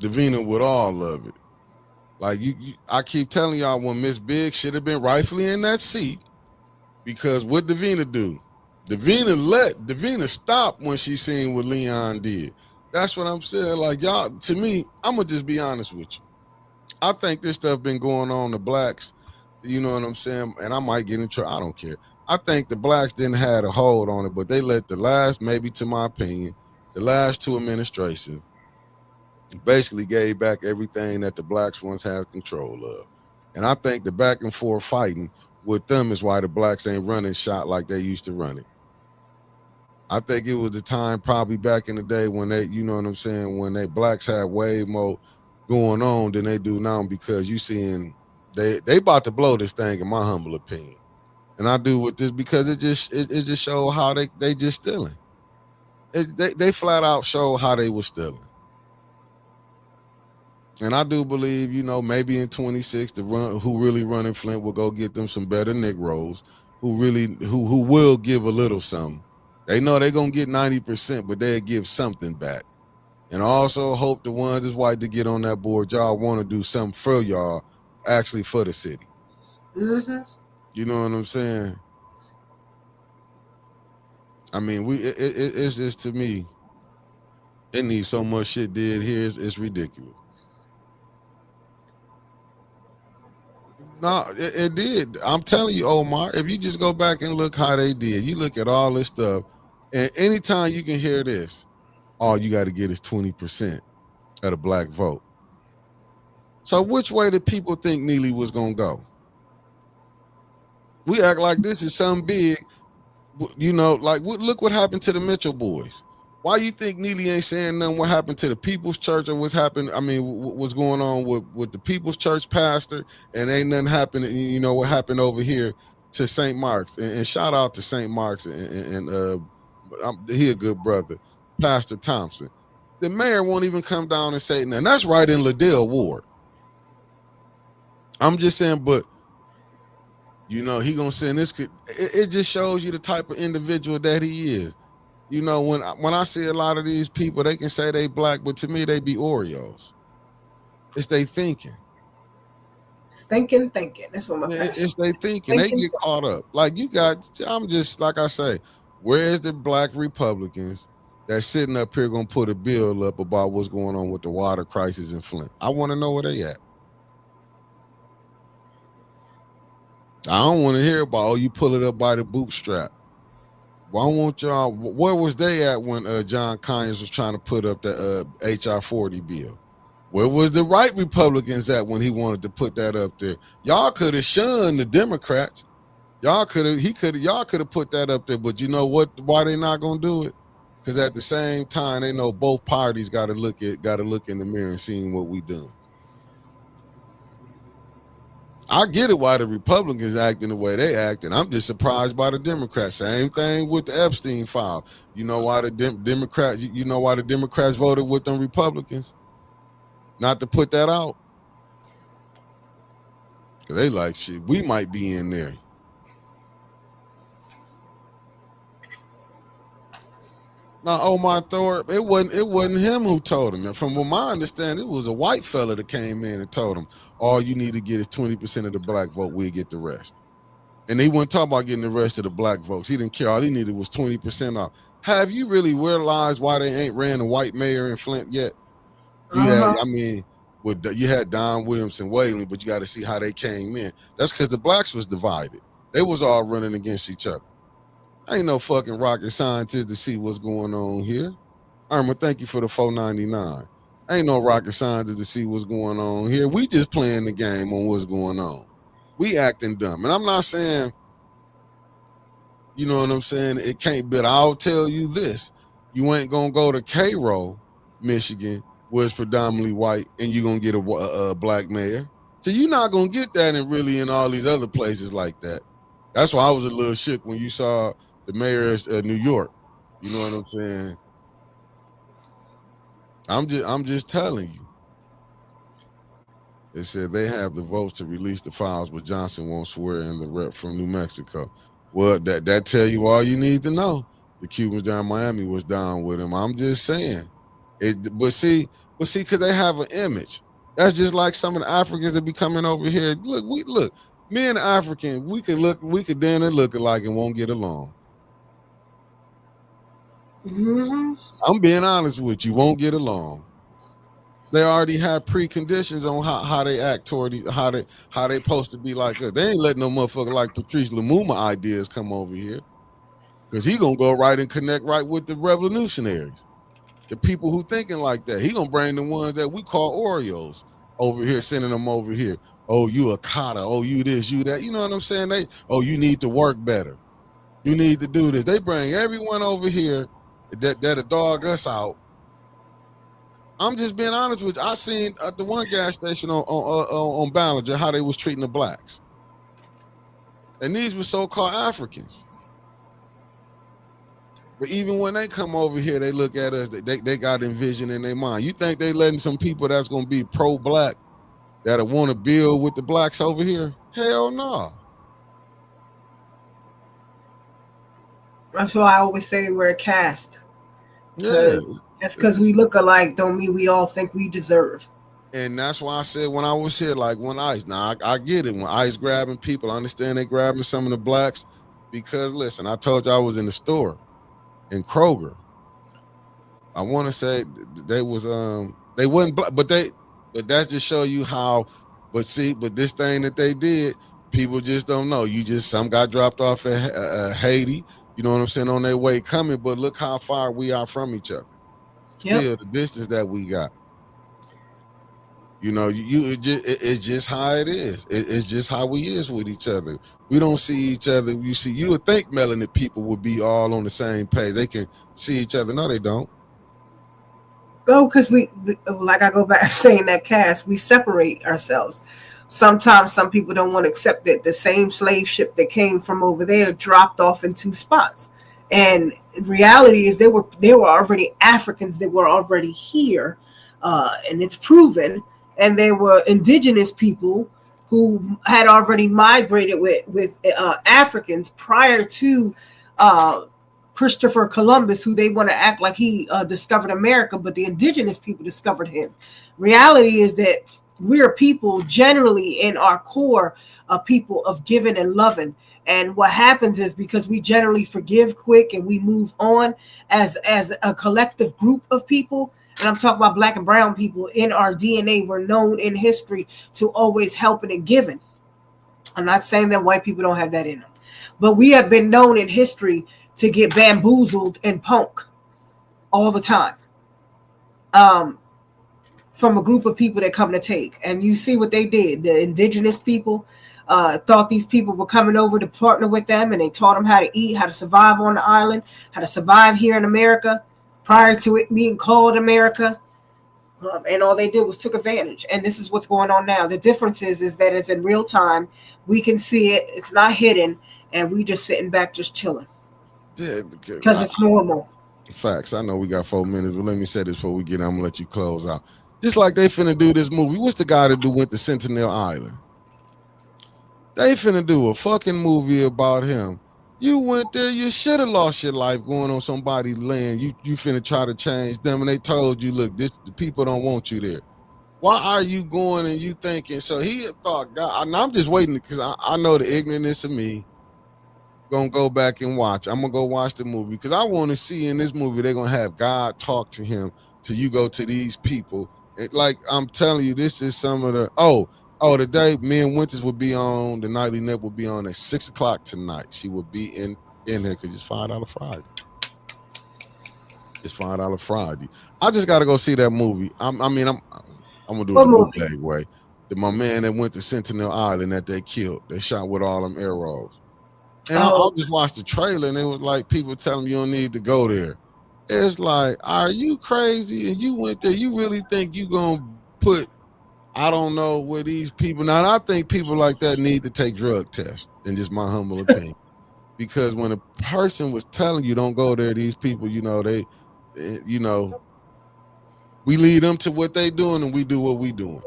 Davina with all of it. Like I keep telling y'all, when Miss Big should have been rightfully in that seat, because what Davina do? Davina stop when she seen what Leon did. That's what I'm saying. Like, y'all, to me, I'm gonna just be honest with you. I think this stuff been going on to blacks. You know what I'm saying? And I might get in trouble. I don't care. I think the blacks didn't have a hold on it, but they let the last, maybe to my opinion, the last two administrations basically gave back everything that the blacks once had control of. And I think the back and forth fighting with them is why the blacks ain't running shot like they used to run it. I think it was the time probably back in the day when they, you know what I'm saying, when they blacks had way more going on than they do now, because you seeing they about to blow this thing, in my humble opinion. And I do with this because it just show how they just stealing. They flat out show how they was stealing. And I do believe, you know, maybe in 26, who really running Flint will go get them some better Negroes who will give a little something. They know they're gonna get 90%, but they'll give something back. And I also hope the ones that's white to get on that board, y'all want to do something for y'all, actually for the city. Mm-hmm. You know what I'm saying? I mean, it's just, to me, it needs so much shit did here. It's ridiculous. No, it did. I'm telling you, Omar, if you just go back and look how they did, you look at all this stuff, and anytime you can hear this, all you got to get is 20% of the black vote. So which way did people think Neely was going to go? We act like this is something big, you know, like look what happened to the Mitchell boys. Why you think Neely ain't saying nothing what happened to the People's Church, or what's happened? I mean, what's going on with the People's Church pastor, and ain't nothing happening, you know, what happened over here to St. Mark's. And shout out to St. Mark's, and he a good brother, Pastor Thompson. The mayor won't even come down and say nothing. That's right in Liddell Ward. I'm just saying, but you know, he gonna send this. It just shows you the type of individual that he is. You know, when I see a lot of these people, they can say they black, but to me, they be Oreos. It's they thinking. Thinking. That's what it's they thinking. They get caught up. Like I'm just, like I say, where's the black Republicans that's sitting up here gonna put a bill up about what's going on with the water crisis in Flint? I want to know where they at. I don't want to hear about, you pull it up by the bootstrap. Well, I want y'all, where was they at when John Conyers was trying to put up the HR 40 bill? Where was the right Republicans at when he wanted to put that up there? Y'all could have shunned the Democrats. Y'all could have put that up there, but you know what? Why they not gonna do it? Because at the same time, they know both parties got to look in the mirror and seeing what we doing. I get it why the Republicans acting the way they act, and I'm just surprised by the Democrats. Same thing with the Epstein file. You know why the Democrats? You know why the Democrats voted with them Republicans not to put that out? Because they like, shit, we might be in there. Now, Omar Thorpe, it wasn't him who told him. From what my understanding, it was a white fella that came in and told him, all you need to get is 20% of the black vote, we'll get the rest. And he wasn't talking about getting the rest of the black votes. He didn't care. All he needed was 20% off. Have you really realized why they ain't ran a white mayor in Flint yet? You had Don Williamson Whaley, but you got to see how they came in. That's because the blacks was divided. They was all running against each other. I ain't no fucking rocket scientist to see what's going on here. Irma, thank you for the $4.99. Ain't no rocket scientist to see what's going on here. We just playing the game on what's going on. We acting dumb. And I'm not saying, you know what I'm saying, it can't, but I'll tell you this. You ain't going to go to Cairo, Michigan, where it's predominantly white, and you're going to get a black mayor. So you're not going to get that in all these other places like that. That's why I was a little shook when you saw the mayor of New York. You know what I'm saying? I'm just telling you. They said they have the votes to release the files, but Johnson won't swear in the rep from New Mexico. Well, that tell you all you need to know. The Cubans down in Miami was down with him. I'm just saying. But see, because they have an image. That's just like some of the Africans that be coming over here. Look, me and the African, we could then and look alike and won't get along. Mm-hmm. I'm being honest with you, won't get along. They already have preconditions on how they act toward how they supposed to be like us. They ain't letting no motherfucker like Patrice Lumumba ideas come over here, because he gonna go right and connect right with the revolutionaries, the people who thinking like that. He gonna bring the ones that we call Oreos over here, sending them over here. Oh, you a Kata. Oh, you this, you that. You know what I'm saying? You need to work better. You need to do this. They bring everyone over here that'll dog us out. I'm just being honest with you. I seen at the one gas station on Ballinger how they was treating the blacks, and these were so-called Africans. But even when they come over here, they look at us. They got envision in their mind. You think they letting some people that's gonna be pro-black that'll want to build with the blacks over here? Hell no. That's why I always say we're a caste. Yeah. Just because we look alike don't mean we all think we deserve. And that's why I said when I was here, like when ICE, now I get it. When ICE grabbing people, I understand they grabbing some of the blacks because, listen, I told you I was in the store in Kroger. I want to say they was they wasn't black, but that just show you how. But this thing that they did, people just don't know. Some got dropped off at Haiti. You know what I'm saying, on their way coming. But look how far we are from each other. Still, the distance that we got. You know, it's just how it is. It's just how we is with each other. We don't see each other. You would think melanin people would be all on the same page. They can see each other. No, they don't. Oh, because we like I go back saying that caste, we separate ourselves. Sometimes some people don't want to accept that the same slave ship that came from over there dropped off in two spots. And reality is there were already Africans that were already here, and it's proven. And they were indigenous people who had already migrated with Africans prior to Christopher Columbus, who they want to act like he discovered America, but the indigenous people discovered him. Reality is that we're people generally in our core, people of giving and loving. And what happens is because we generally forgive quick and we move on as a collective group of people, and I'm talking about black and brown people, in our DNA, we're known in history to always helping and giving. I'm not saying that white people don't have that in them, but we have been known in history to get bamboozled and punk all the time from a group of people that come to take. And you see what they did. The indigenous people thought these people were coming over to partner with them, and they taught them how to eat, how to survive on the island, how to survive here in America prior to it being called America. And all they did was took advantage. And this is what's going on now. The difference is that it's in real time. We can see it. It's not hidden. And we just sitting back, just chilling. Yeah, because it's normal. Facts. I know we got 4 minutes, but let me say this before we get. I'm gonna let you close out. Just like they finna do this movie. What's the guy that went to Sentinel Island? They finna do a fucking movie about him. You went there. You should have lost your life going on somebody's land. You finna try to change them, and they told you, look, the people don't want you there. Why are you going and you thinking? So he thought, God, and I'm just waiting because I know the ignorance of me. Gonna go back and watch. I'm gonna go watch the movie because I want to see in this movie they're gonna have God talk to him till you go to these people. Like I'm telling you, this is some of the today me and Winters will be on the Nightly Nip will be on at 6:00 tonight. She will be in there because it's $5 Friday. It's $5 Friday. I just gotta go see that movie. I'm gonna do it the bootleg way. My man that went to Sentinel Island that they killed. They shot with all them arrows. And I just watched the trailer, and it was like people telling me you don't need to go there. It's like, are you crazy? And you went there. You really think you gonna put, I don't know, where these people. Now, I think people like that need to take drug tests, in just my humble opinion. Because when a person was telling you don't go there, these people, we lead them to what they doing, and we do what we doing.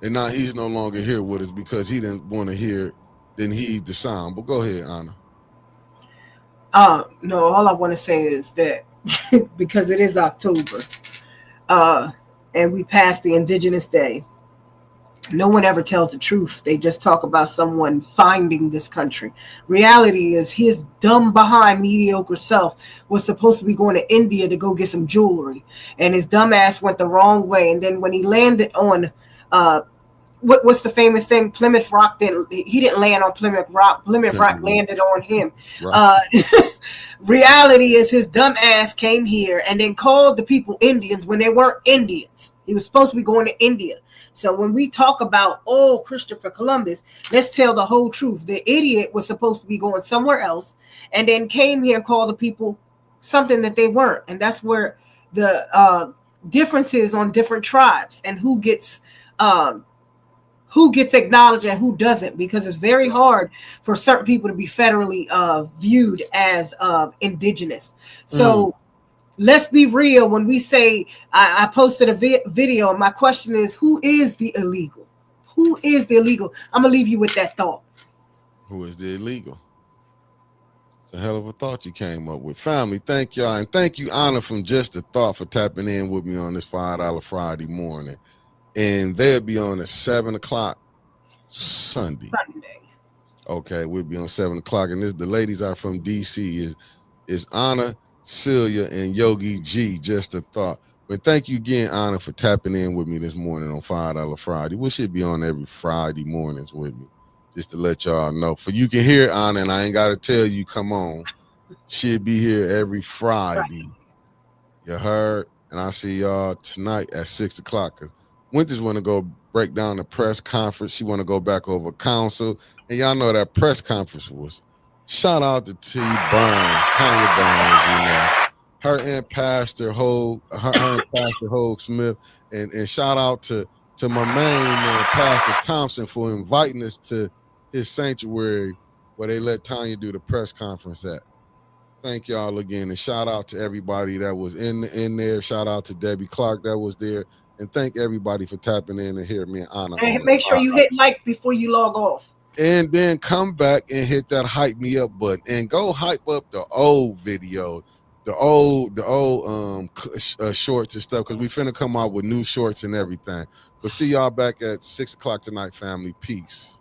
And now he's no longer here with us because he didn't want to hear it. Then he eat the sound. But go ahead, Anna. No, all I want to say is that because it is October, and we passed the Indigenous Day, No one ever tells the truth. They just talk about someone finding this country. Reality is his dumb behind mediocre self was supposed to be going to India to go get some jewelry, and his dumb ass went the wrong way. And then when he landed on what's the famous thing? Plymouth Rock didn't land on Plymouth Rock. Plymouth Rock landed on him. Right. Reality is his dumb ass came here and then called the people Indians when they weren't Indians. He was supposed to be going to India. So when we talk about, Christopher Columbus, let's tell the whole truth. The idiot was supposed to be going somewhere else and then came here and called the people something that they weren't. And that's where the differences on different tribes and who gets acknowledged and who doesn't, because it's very hard for certain people to be federally viewed as indigenous. So let's be real. When we say, I posted a video, and my question is, who is the illegal? Who is the illegal? I'm going to leave you with that thought. Who is the illegal? It's a hell of a thought you came up with. Family, thank y'all. And thank you, Anna, from Just a Thought, for tapping in with me on this $5 Friday morning. And they'll be on at 7 o'clock Sunday. Okay, we'll be on 7 o'clock. And the ladies are from DC is Anna, Celia, and Yogi G. Just a Thought. But thank you again, Anna, for tapping in with me this morning on $5 Friday. We should be on every Friday mornings with me, just to let y'all know. For you can hear Anna, and I ain't got to tell you, come on. She'll be here every Friday. You heard? And I'll see y'all tonight at 6 o'clock. Winters want to go break down the press conference. She want to go back over council. And y'all know that press conference was. Shout out to Tanya Burns, you know. Her and Pastor Hogue Smith. And shout out to my main man, Pastor Thompson, for inviting us to his sanctuary where they let Tanya do the press conference at. Thank y'all again. And shout out to everybody that was in there. Shout out to Debbie Clark that was there. And thank everybody for tapping in and hearing me and Anna. And make sure you hit like before you log off. And then come back and hit that hype me up button and go hype up the old video, the old shorts and stuff, because we finna come out with new shorts and everything. But see y'all back at 6 o'clock tonight, family. Peace.